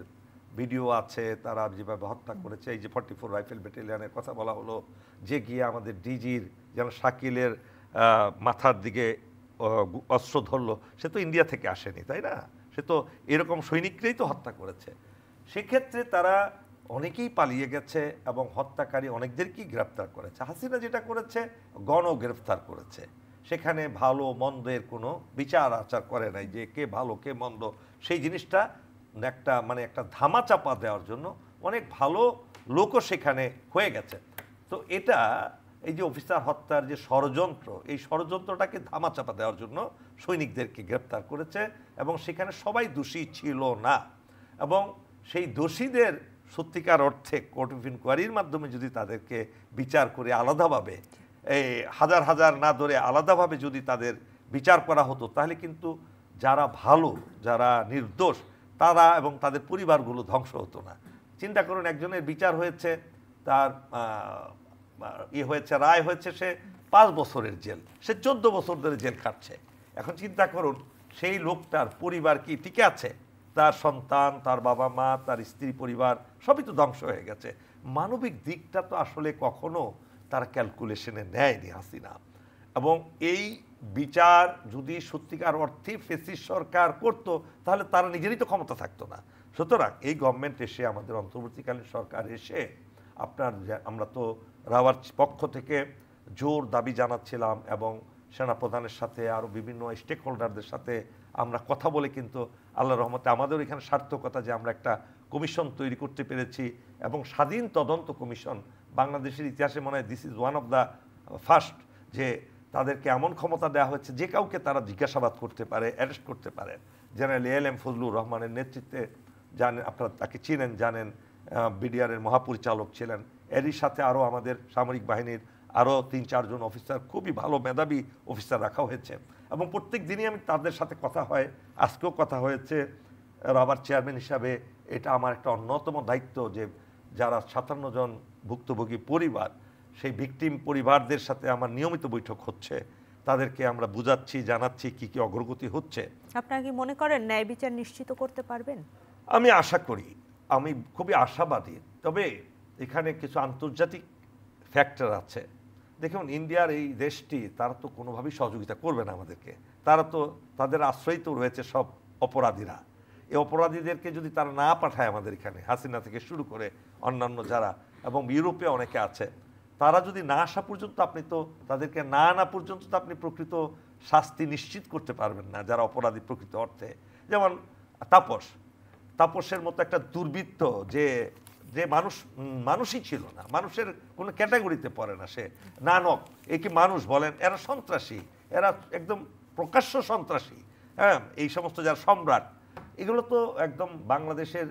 ভিডিও আছে, তারা যেভাবে হত্যা করেছে। এই যে 44 রাইফেল ব্যাটালিয়নের কথা বলা হলো, যে গিয়ে আমাদের ডিজির যেন শাকিলের মাথার দিকে অস্ত্র ধরলো, সে তো ইন্ডিয়া থেকে আসেনি, তাই না? সে তো এরকম সৈনিকরাই তো হত্যা করেছে। সেক্ষেত্রে তারা অনেকেই পালিয়ে গেছে এবং হত্যাকারী অনেকদেরকেই গ্রেফতার করেছে। হাসিনা যেটা করেছে, গ্রেফতার করেছে, সেখানে ভালো মন্দের কোনো বিচার আচার করে নাই, যে কে ভালো কে মন্দ, সেই জিনিসটা একটা ধামাচাপা দেওয়ার জন্য অনেক ভালো লোকও সেখানে হয়ে গেছে। তো এটা এই যে অফিসার হত্যার যে ষড়যন্ত্র, এই ষড়যন্ত্রটাকে ধামাচাপা দেওয়ার জন্য সৈনিকদেরকে গ্রেফতার করেছে এবং সেখানে সবাই দোষী ছিল না। এবং সেই দোষীদের সত্যিকার অর্থে কোর্ট অফ ইনকোয়ারির মাধ্যমে যদি তাদেরকে বিচার করে আলাদাভাবে, এই হাজার হাজার না ধরে আলাদাভাবে যদি তাদের বিচার করা হতো, তাহলে কিন্তু যারা ভালো, যারা নির্দোষ, তারা এবং তাদের পরিবারগুলো ধ্বংস হতো না। চিন্তা করুন, একজনের বিচার হয়েছে, তার রায় হয়েছে, সে 5 বছরের জেল, সে 14 বছর ধরে জেল খাটছে। এখন চিন্তা করুন, সেই লোকটার পরিবার কি টিকে আছে? তার সন্তান, তার বাবা মা, তার স্ত্রী পরিবার সবই তো ধ্বংস হয়ে গেছে। মানবিক দিকটা তো আসলে কখনো তারা ক্যালকুলেশনে নেয়নি হাসিনা। এবং এই বিচার যদি সত্যিকার অর্থে ফেসিস্ট সরকার করত তাহলে তারা নিজেরই তো ক্ষমতা থাকতো না। সুতরাং এই গভর্নমেন্ট এসে, আমাদের অন্তর্বর্তীকালীন সরকার এসে, আমরা তো রাওয়ার পক্ষ থেকে জোর দাবি জানাচ্ছিলাম এবং সেনাপ্রধানের সাথে আরও বিভিন্ন স্টেক হোল্ডারদের সাথে আমরা কথা বলে কিন্তু আল্লাহর রহমতে আমাদের এখানে সার্থকতা যে আমরা একটা কমিশন তৈরি করতে পেরেছি এবং স্বাধীন তদন্ত কমিশন বাংলাদেশের ইতিহাসে মনে হয় this is one of the first, যে তাদেরকে এমন ক্ষমতা দেওয়া হয়েছে যে কাউকে তারা জিজ্ঞাসাবাদ করতে পারে, অ্যারেস্ট করতে পারে। জেনারেল ALM ফজলুর রহমানের নেতৃত্বে, জানেন আপনারা তাকে চিনেন, জানেন, বিডিআরের মহাপরিচালক ছিলেন। এরই সাথে আরও আমাদের সামরিক বাহিনীর আরও 3-4 জন অফিসার, খুবই ভালো মেধাবী অফিসার রাখা হয়েছে এবং প্রত্যেক দিনই আমি তাদের সাথে কথা হয়, আজকেও কথা হয়েছে। রাবার চেয়ারম্যান হিসাবে এটা আমার একটা অন্যতম দায়িত্ব যে যারা 57 জন ভুক্তভোগী পরিবার, সেই ভিকটিম পরিবারদের সাথে আমার নিয়মিত বৈঠক হচ্ছে, তাদেরকে আমরা বুঝাচ্ছি, জানাচ্ছি কি কি অগ্রগতি হচ্ছে।
আপনারা কি মনে করেন ন্যায় বিচার নিশ্চিত করতে পারবেন?
আমি আশা করি, আমি খুবই আশাবাদী। তবে এখানে কিছু আন্তর্জাতিক ফ্যাক্টর আছে। দেখুন, ইন্ডিয়ার এই দেশটি তারা তো কোনোভাবেই সহযোগিতা করবে না আমাদেরকে। তারা তো, তাদের আশ্রয় তো রয়েছে সব অপরাধীরা। এই অপরাধীদেরকে যদি তারা না পাঠায় আমাদের এখানে, হাসিনা থেকে শুরু করে অন্যান্য যারা, এবং ইউরোপে অনেকে আছে, তারা যদি না আসা পর্যন্ত, আপনি তো তাদেরকে না আনা পর্যন্ত তো আপনি প্রকৃত শাস্তি নিশ্চিত করতে পারবেন না যারা অপরাধী প্রকৃত অর্থে। যেমন তাপসের মতো একটা দুর্বৃত্ত, যে যে মানুষই ছিল না, মানুষের কোনো ক্যাটাগরিতে পড়ে না, সে নানক, এ কি মানুষ বলেন? এরা সন্ত্রাসী, এরা একদম প্রকাশ্য সন্ত্রাসী। হ্যাঁ, এই সমস্ত যারা সম্রাট, এগুলো তো একদম বাংলাদেশের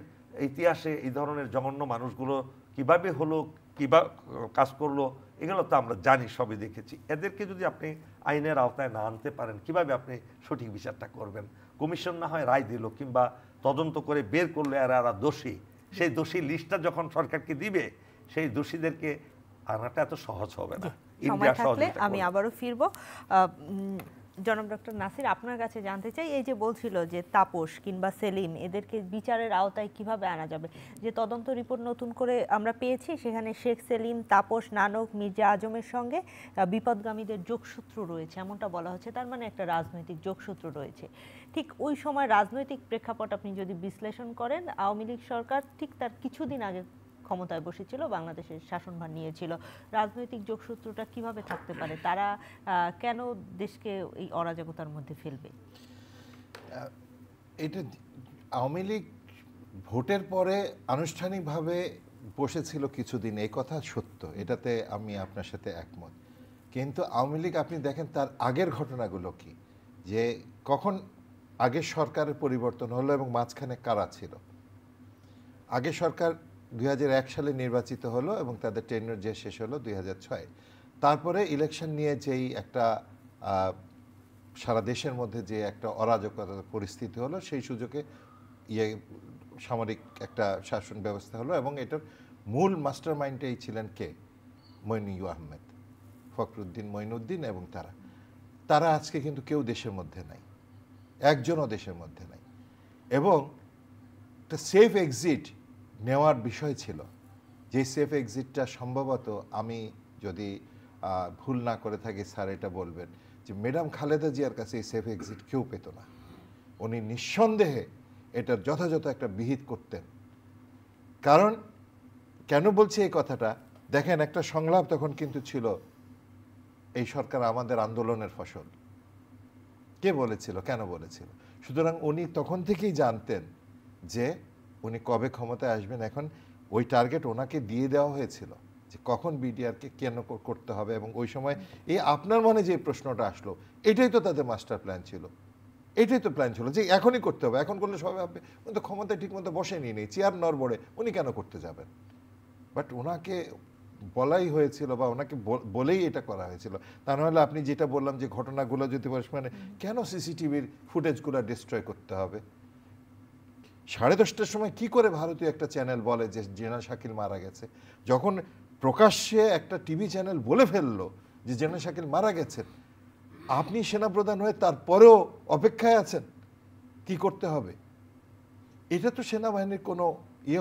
ইতিহাসে এই ধরনের জঘন্য মানুষগুলো কিভাবে হলো, কিভাবে কাজ করলো, এগুলো তো আমরা জানি, সবই দেখেছি। এদেরকে যদি আপনি আইনের আওতায় না আনতে পারেন, কিভাবে আপনি সঠিক বিচারটা করবেন? কমিশন না হয় রায় দিল কিংবা তদন্ত করে বের করলো এরা দোষী, সেই দোষী লিস্টটা যখন সরকারকে দিবে, সেই দোষীদেরকে আনাটা এত সহজ হবে না।
সময় থাকলে আমি আবারও ফিরবো। জনাব ডক্টর নাসির, আপনার কাছে জানতে চাই, এই যে বলছিল যে তাপস কিংবা সেলিম, এদেরকে বিচারের আওতায় কিভাবে আনা যাবে? যে তদন্ত রিপোর্ট নতুন করে আমরা পেয়েছি, সেখানে শেখ সেলিম, তাপস, নানক, মির্জা আজমের সঙ্গে বিপদগামীদের যোগসূত্র রয়েছে, এমনটা বলা হচ্ছে। তার মানে একটা রাজনৈতিক যোগসূত্র রয়েছে। ঠিক ওই সময় রাজনৈতিক প্রেক্ষাপট আপনি যদি বিশ্লেষণ করেন, আওয়ামী লীগ সরকার ঠিক তার কিছুদিন আগে ক্ষমতায় বসেছিল, বাংলাদেশের শাসনভার নিয়েছিল। রাজনৈতিক যোগসূত্রটা কিভাবে থাকতে পারে? তারা কেন দেশকে এই অরাজকতার মধ্যে ফেলবে?
এটা আওয়ামী লীগ ভোটের পরে আনুষ্ঠানিকভাবে বসেছিল কিছুদিন, এই কথা সত্য, এটাতে আমি আপনার সাথে একমত। কিন্তু আওয়ামী লীগ, আপনি দেখেন তার আগের ঘটনাগুলো কি, যে কখন আগের সরকারের পরিবর্তন হলো এবং মাঝখানে কারা ছিল। আগের সরকার 2001 সালে নির্বাচিত হলো এবং তাদের টেনিউর যে শেষ হলো 2006। তারপরে ইলেকশন নিয়ে যেই একটা সারা দেশের মধ্যে যে একটা অরাজকতার পরিস্থিতি হলো, সেই সুযোগে সামরিক একটা শাসন ব্যবস্থা হলো এবং এটার মূল মাস্টার মাইন্ডটাই ছিলেন কে? মইনু আহমেদ, ফখরুদ্দিন মইনুদ্দিন, এবং তারা আজকে কিন্তু কেউ দেশের মধ্যে নাই, একজনও দেশের মধ্যে নাই। এবং একটা সেফ এক্সিট নেওয়ার বিষয় ছিল, যে সেফ এক্সিটটা সম্ভবত, আমি যদি ভুল না করে থাকি স্যার এটা বলবেন, যে ম্যাডাম খালেদা জিয়ার কাছে এই সেফ এক্সিট কেউ পেত না। উনি নিঃসন্দেহে এটার যথাযথ একটা বিহিত করতেন। কারণ কেন বলছি এই কথাটা, দেখেন একটা সংলাপ তখন কিন্তু ছিল, এই সরকার আমাদের আন্দোলনের ফসল। কে বলেছিল, কেন বলেছিল? সুতরাং উনি তখন থেকেই জানতেন যে উনি কবে ক্ষমতায় আসবেন। এখন ওই টার্গেট ওনাকে দিয়ে দেওয়া হয়েছিল যে কখন বিডিআরকে কেন করতে হবে। এবং ওই সময় এই আপনার মনে যে প্রশ্নটা আসলো, এটাই তো তাদের মাস্টার প্ল্যান ছিল, এটাই তো প্ল্যান ছিল যে এখনই করতে হবে, এখন করলে সবাই ভাববে উনি তো ক্ষমতায় ঠিকমতো বসেনি, নেই চেয়ার নড়বড়ে, উনি কেন করতে যাবেন। বাট ওনাকে বলাই হয়েছিল বা ওনাকে বলেই এটা করা হয়েছিল। তা নাহলে আপনি যেটা বললাম যে ঘটনাগুলো যদি মানে কেন সিসিটিভির ফুটেজগুলো ডিস্ট্রয় করতে হবে? 10:30টার সময় কি করে ভারতীয় একটা চ্যানেল বলে যে জেনারেল শাকিল মারা গেছে, যখন প্রকাশ্যে একটা টিভি চ্যানেল বলে ফেললো যে জেনারেল শাকিল মারা গেছেন, আপনি সেনাপ্রধান হয়ে তারপরেও অপেক্ষায় আছেন কি করতে হবে? এটা তো সেনাবাহিনীর কোনো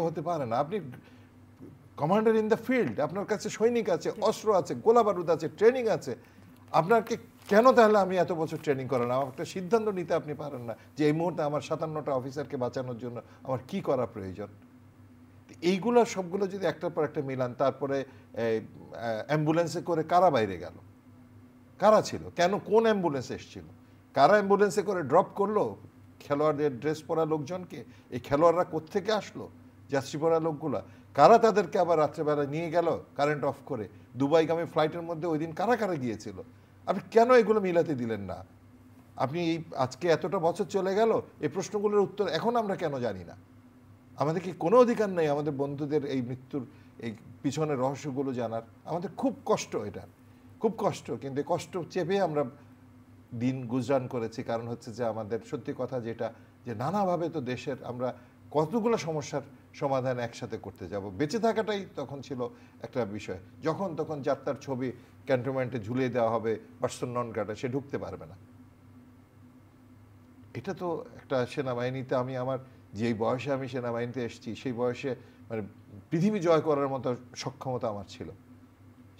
হতে পারে না। আপনি কমান্ডার ইন দ্য ফিল্ড, আপনার কাছে সৈনিক আছে, অস্ত্র আছে, গোলা বারুদ আছে, ট্রেনিং আছে, আপনাকে কেন তাহলে আমি এত বছর ট্রেনিং করালাম? একটা সিদ্ধান্ত নিতে আপনি পারেন না যে এই মুহূর্তে আমার 57টা অফিসারকে বাঁচানোর জন্য আমার কি করা প্রয়োজন? এইগুলো সবগুলো যদি একটার পর একটা মিলান, তারপরে অ্যাম্বুলেন্সে করে কারা বাইরে গেল, কারা ছিল, কেন, কোন অ্যাম্বুলেন্স এসেছিল, কারা অ্যাম্বুলেন্সে করে ড্রপ করলো খেলোয়াড়দের ড্রেস পরা লোকজনকে, এই খেলোয়াড়রা কোত্থেকে আসলো জার্সি পরা লোকগুলা, কারা তাদেরকে আবার রাত্রেবেলা নিয়ে গেল কারেন্ট অফ করে দুবাইগামী ফ্লাইটের মধ্যে ওই দিন কারা কারা গিয়েছিল? আপনি কেন এগুলো মিলাতে দিলেন না? আপনি আজকে এতটা বছর চলে গেল, এই প্রশ্নগুলোর উত্তর এখন আমরা কেন জানি না? আমাদের কি কোনো অধিকার নেই আমাদের বন্ধুদের এই মৃত্যুর এই পিছনের রহস্যগুলো জানার? আমাদের খুব কষ্ট, এটা খুব কষ্ট, কিন্তু কষ্ট চেপে আমরা দিন গুজরান করেছি। কারণ হচ্ছে যে আমাদের সত্যি কথা যেটা, যে নানাভাবে তো দেশের আমরা কতগুলো সমস্যার সমাধান একসাথে করতে যাব, বেঁচে থাকাটাই তখন ছিল একটা বিষয়। যখন তখন যাত্রার ছবি ক্যান্টনমেন্টে ঝুলিয়ে দেওয়া হবে, পার্সন নন গ্রাটা, সে ঢুকতে পারবে না। এটা তো একটা সেনাবাহিনীতে, আমি আমার যেই বয়সে আমি সেনাবাহিনীতে এসেছি সেই বয়সে মানে পৃথিবী জয় করার মতো সক্ষমতা আমার ছিল,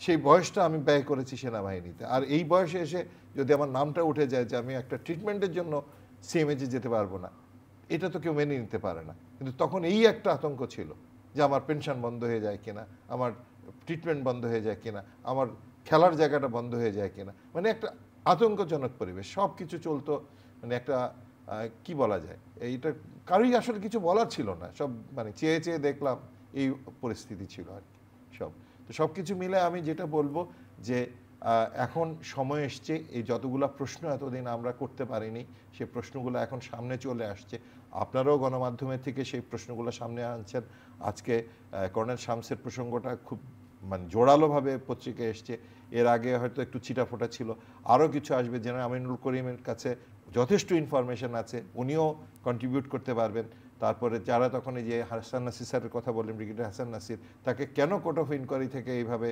সেই বয়সটা আমি ব্যয় করেছি সেনাবাহিনীতে। আর এই বয়সে এসে যদি আমার নামটা উঠে যায় যে আমি একটা ট্রিটমেন্টের জন্য সিএমএইচে যেতে পারবো না, এটা তো কেউ মেনে নিতে পারে না। কিন্তু তখন এই একটা আতঙ্ক ছিল যে আমার পেনশন বন্ধ হয়ে যায় কিনা, আমার ট্রিটমেন্ট বন্ধ হয়ে যায় কিনা, আমার খেলার জায়গাটা বন্ধ হয়ে যায় কিনা, মানে একটা আতঙ্কজনক পরিবেশ, সব কিছু চলতো মানে একটা কি বলা যায়, এইটা কারোই আসলে কিছু বলার ছিল না, সব মানে চেয়ে চেয়ে দেখলাম এই পরিস্থিতি ছিল আর কি সব। তো সব কিছু মিলে আমি যেটা বলবো যে এখন সময় এসছে, এই যতগুলো প্রশ্ন এতদিন আমরা করতে পারিনি সেই প্রশ্নগুলো এখন সামনে চলে আসছে। আপনারাও গণমাধ্যমের থেকে সেই প্রশ্নগুলো সামনে আনছেন। আজকে কর্নেল শামসের প্রসঙ্গটা খুব মানে জোরালোভাবে পত্রিকায় এসছে, এর আগে হয়তো একটু ছিটাফোটা ছিল, আরও কিছু আসবে। জেনারেল আমিনুল করিমের কাছে যথেষ্ট ইনফরমেশন আছে, উনিও কন্ট্রিবিউট করতে পারবেন। তারপরে যারা তখন এই যে হাসান নাসির স্যারের কথা বললেন, ব্রিগেডিয়ার হাসান নাসির, তাকে কেন কোর্ট অফ ইনকোয়ারি থেকে এইভাবে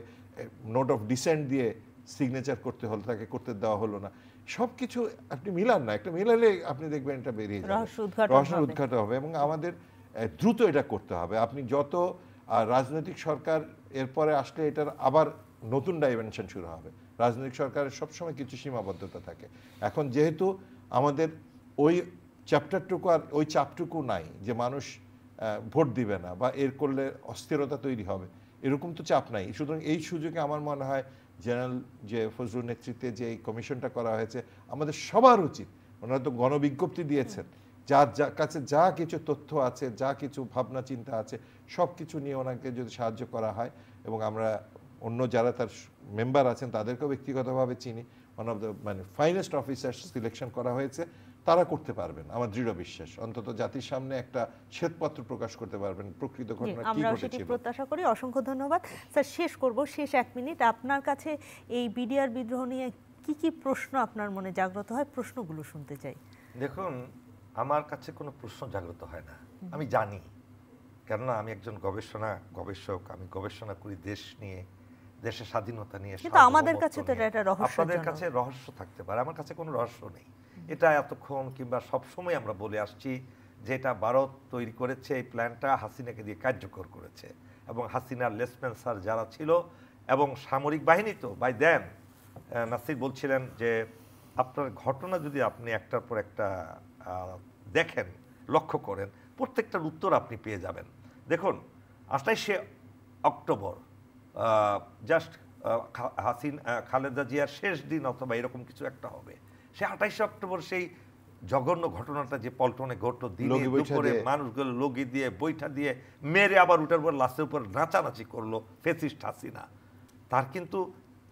নোট অফ ডিসেন্ট দিয়ে সিগনেচার করতে হলো, তাকে করতে দেওয়া হলো না, সব কিছু আপনি মিলান না, একটা মিলালে আপনি দেখবেন এটা বেরিয়ে যাবে, রহস্য উদ্ঘাটন হবে। এবং আমাদের দ্রুত এটা করতে হবে। আপনি যত রাজনৈতিক সরকার এরপরে আসলে এটার আবার নতুন ডাইমেনশন শুরু হবে। রাজনৈতিক সরকারের সবসময় কিছু সীমাবদ্ধতা থাকে। এখন যেহেতু আমাদের ওই চ্যাপ্টারটুকু আর ওই চাপটুকু নাই যে মানুষ ভোট দিবে না বা এর করলে অস্থিরতা তৈরি হবে, এরকম তো চাপ নাই। সুতরাং এই সুযোগে আমার মনে হয় জেনারেল যে ফজলুর নেতৃত্বে যে এই কমিশনটা করা হয়েছে, আমাদের সবার উচিত, ওনারা তো গণবিজ্ঞপ্তি দিয়েছেন, যার কাছে যা কিছু তথ্য আছে, যা কিছু ভাবনা চিন্তা আছে, সব কিছু নিয়ে ওনাকে যদি সাহায্য করা হয়, এবং আমরা অন্য যারা তার মেম্বার আছেন তাদেরকেও ব্যক্তিগতভাবে চিনি, ওয়ান অফ দ্য মানে ফাইনেস্ট অফিসার সিলেকশন করা হয়েছে, তারা করতে পারবেন আমার দৃঢ় বিশ্বাস। অন্তত জাতির সামনে একটা শ্বেতপত্র প্রকাশ করতে পারবেন প্রকৃত ঘটনা কি ঘটেছিল।
প্রত্যাশা করি। অসংখ্য ধন্যবাদ স্যার। শেষ করব, শেষ 1 মিনিট, আপনার কাছে এই বিডিআর বিদ্রোহ নিয়ে কি কি প্রশ্ন আপনার মনে জাগ্রত হয়, প্রশ্নগুলো শুনতে চাই।
দেখুন, আমার কাছে কোনো প্রশ্ন জাগ্রত হয় না, আমি জানি, কেননা আমি একজন গবেষক, আমি গবেষণা করি দেশ নিয়ে, দেশের স্বাধীনতা নিয়ে।
কিন্তু আমাদের কাছে তো এটা রহস্য,
আপনাদের কাছে রহস্য থাকতে পারে, আমার কাছে কোনো রহস্য নেই। এটা এতক্ষণ কিংবা সবসময় আমরা বলে আসছি যে এটা ভারত তৈরি করেছে, এই প্ল্যানটা হাসিনাকে দিয়ে কার্যকর করেছে, এবং হাসিনার লেসপেন্সার যারা ছিল এবং সামরিক বাহিনী তো বাই দেন। নাসির বলছিলেন যে আপনার ঘটনা যদি আপনি একটার পর একটা দেখেন, লক্ষ্য করেন, প্রত্যেকটার উত্তর আপনি পেয়ে যাবেন। দেখুন, 28শে অক্টোবর জাস্ট খালেদা জিয়ার শেষ দিন অথবা এরকম কিছু একটা হবে, সে 28শে অক্টোবর সেই জঘন্য ঘটনাটা যে পল্টনে ঘটল, দিনে দুপুরে মানুষগুলো লগি দিয়ে বৈঠা দিয়ে মেরে আবার উঠার পর লাশের উপর নাচানাচি করলো ফেসিস্ট হাসিনা, তার কিন্তু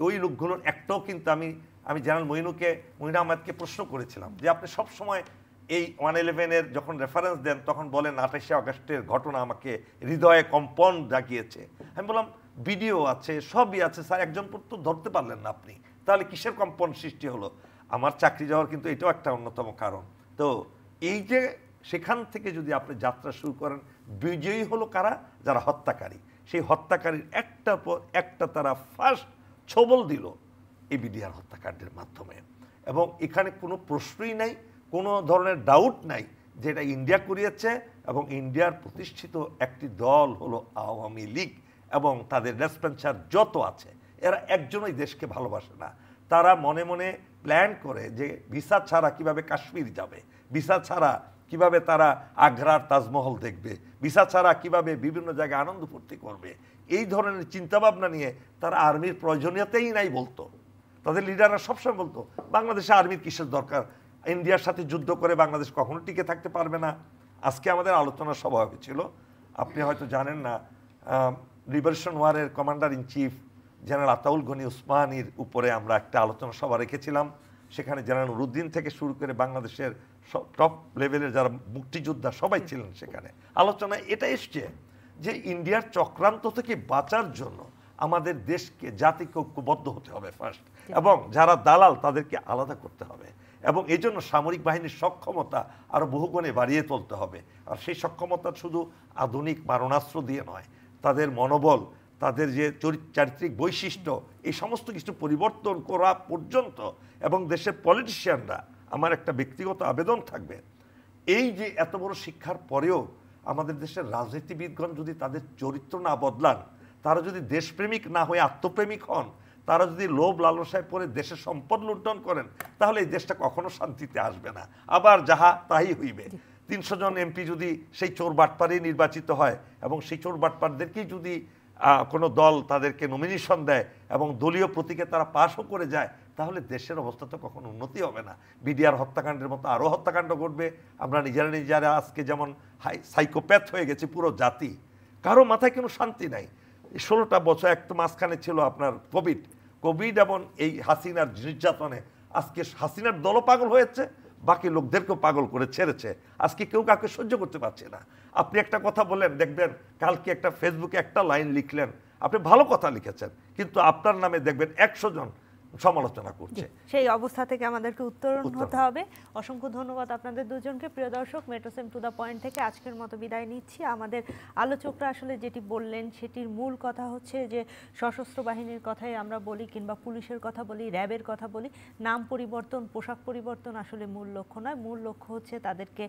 ওই লোকগুলোর একটাও কিন্তু আমি জেনারেল মঈন আহমেদকে প্রশ্ন করেছিলাম যে আপনি সবসময় এই 111-এর যখন রেফারেন্স দেন তখন বলেন 28শে আগস্টের ঘটনা আমাকে হৃদয়ে কম্পন জাগিয়েছে। আমি বললাম ভিডিও আছে, সবই আছে স্যার, একজন তো ধরতে পারলেন না আপনি, তাহলে কিসের কম্পন সৃষ্টি হলো? আমার চাকরি যাওয়ার কিন্তু এটাও একটা অন্যতম কারণ। তো এই যে সেখান থেকে যদি আপনি যাত্রা শুরু করেন, বিজয়ী হলো কারা? যারা হত্যাকারী। সেই হত্যাকারীর একটার পর একটা তারা ফার্স্ট ছবল দিল এই বিডিআর হত্যাকাণ্ডের মাধ্যমে, এবং এখানে কোনো প্রশ্নই নাই, কোনো ধরনের ডাউট নাই যে এটা ইন্ডিয়া করিয়েছে, এবং ইন্ডিয়ার প্রতিষ্ঠিত একটি দল হলো আওয়ামী লীগ, এবং তাদের লেসপেন্সার যত আছে এরা একজনই দেশকে ভালোবাসে না, তারা মনে মনে প্ল্যান করে যে ভিসা ছাড়া কিভাবে কাশ্মীর যাবে, ভিসা ছাড়া কিভাবে তারা আগ্রার তাজমহল দেখবে, ভিসা ছাড়া কিভাবে বিভিন্ন জায়গায় আনন্দ ফুর্তি করবে, এই ধরনের চিন্তাভাবনা নিয়ে তারা আর্মির প্রয়োজনীয়তাই নাই বলতো। তাদের লিডাররা সবসময় বলতো বাংলাদেশে আর্মির কিসের দরকার, ইন্ডিয়ার সাথে যুদ্ধ করে বাংলাদেশ কখনো টিকে থাকতে পারবে না। আজকে আমাদের আলোচনা সভা হয়েছিল, আপনি হয়তো জানেন না, লিবারেশন ওয়ারের commander in chief general Ataul Ghani উসমানীর উপরে আমরা একটা আলোচনা সভা রেখেছিলাম। সেখানে জেনারেল নুরুদ্দিন থেকে শুরু করে বাংলাদেশের টপ লেভেলের যারা মুক্তিযোদ্ধা সবাই ছিলেন সেখানে। আলোচনায় এটা এসছে যে ইন্ডিয়ার চক্রান্ত থেকে বাঁচার জন্য আমাদের দেশকে জাতিকে ঐক্যবদ্ধ হতে হবে ফার্স্ট, এবং যারা দালাল তাদেরকে আলাদা করতে হবে, এবং এই জন্য সামরিক বাহিনীর সক্ষমতা আরও বহুগুণে বাড়িয়ে তুলতে হবে। আর সেই সক্ষমতা শুধু আধুনিক মারণাস্ত্র দিয়ে নয়, তাদের মনোবল, তাদের যে চারিত্রিক বৈশিষ্ট্য, এই সমস্ত কিছু পরিবর্তন করা পর্যন্ত, এবং দেশের পলিটিশিয়ানরা, আমার একটা ব্যক্তিগত আবেদন থাকবে, এই যে এত বড় শিক্ষার পরেও আমাদের দেশের রাজনীতিবিদগণ যদি তাদের চরিত্র না বদলান, তারা যদি দেশপ্রেমিক না হয়ে আত্মপ্রেমিক হন, তারা যদি লোভ লালসায় পড়ে দেশের সম্পদ লুণ্ঠন করেন, তাহলে এই দেশটা কখনো শান্তিতে আসবে না, আবার যাহা তাই হইবে। 300 জন এমপি যদি সেই চোর বাটপারেই নির্বাচিত হয়, এবং সেই চোর বাটপারদেরকেই যদি কোনো দল তাদেরকে নমিনেশন দেয় এবং দলীয় প্রতীকে তারা পাশও করে যায়, তাহলে দেশের অবস্থা তো কখনো উন্নতি হবে না। বিডিআর হত্যাকাণ্ডের মতো আরও হত্যাকাণ্ড ঘটবে। আমরা নিজেরা আজকে যেমন সাইকোপ্যাথ হয়ে গেছে পুরো জাতি, কারো মাথায় কোনো শান্তি নাই। 16টা বছর এক তো মাঝখানে ছিল আপনার কোভিড এবং এই হাসিনার নির্যাতনে আজকে হাসিনার দলও পাগল হয়েছে, বাকি লোকদেরকেও পাগল করে ছেড়েছে। আজকে কেউ কাউকে সহ্য করতে পারছে না। আপনি একটা কথা বললেন, দেখবেন কালকে একটা ফেসবুকে একটা লাইন লিখলেন, আপনি ভালো কথা লিখেছেন, কিন্তু আপনার নামে দেখবেন 100 জন সমালোচনা করছে।
সেই অবস্থা থেকে আমাদেরকে উত্তরণ হতে হবে। অসংখ্য ধন্যবাদ আপনাদের দুজনকে। প্রিয় দর্শক, মেট্রোসেম টু দ্য পয়েন্ট থেকে আজকের মতো বিদায় নিচ্ছি। আমাদের আলোচকরা আসলে যেটি বললেন সেটির মূল কথা হচ্ছে যে সশস্ত্র বাহিনীর কথাই আমরা বলি, কিংবা পুলিশের কথা বলি, র্যাবের কথা বলি, নাম পরিবর্তন, পোশাক পরিবর্তন আসলে মূল লক্ষ্য নয়। মূল লক্ষ্য হচ্ছে তাদেরকে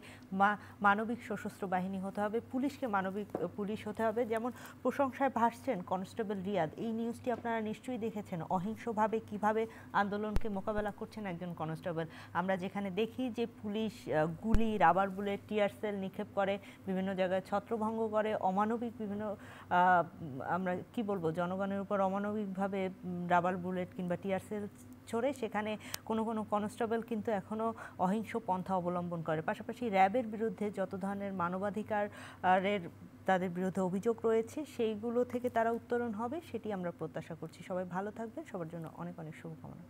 মানবিক সশস্ত্র বাহিনী হতে হবে, পুলিশকে মানবিক পুলিশ হতে হবে। যেমন প্রশংসায় ভাসছেন কনস্টেবল রিয়াদ, এই নিউজটি আপনারা নিশ্চয়ই দেখেছেন, অহিংসভাবে কিভাবে আন্দোলনকে মোকাবেলা করছেন একজন কনস্টেবল। আমরা যেখানে দেখি যে পুলিশ গুলি, রাবার বুলেট, টিয়ার সেল নিক্ষেপ করে, বিভিন্ন জায়গায় ছত্রভঙ্গ করে, অমানবিক বিভিন্ন আমরা কি বলবো, জনগণের উপর অমানবিকভাবে রাবার বুলেট কিংবা টিয়ার সেল ছড়ে, সেখানে কোনো কনস্টেবল কিন্তু এখনও অহিংস পন্থা অবলম্বন করে। পাশাপাশি র্যাবের বিরুদ্ধে যত ধরনের মানবাধিকারের তাদের বিরুদ্ধে অভিযোগ রয়েছে, সেইগুলো থেকে তারা উত্তরণ হবে, সেটি আমরা প্রত্যাশা করছি। সবাই ভালো থাকবেন, সবার জন্য অনেক অনেক শুভকামনা।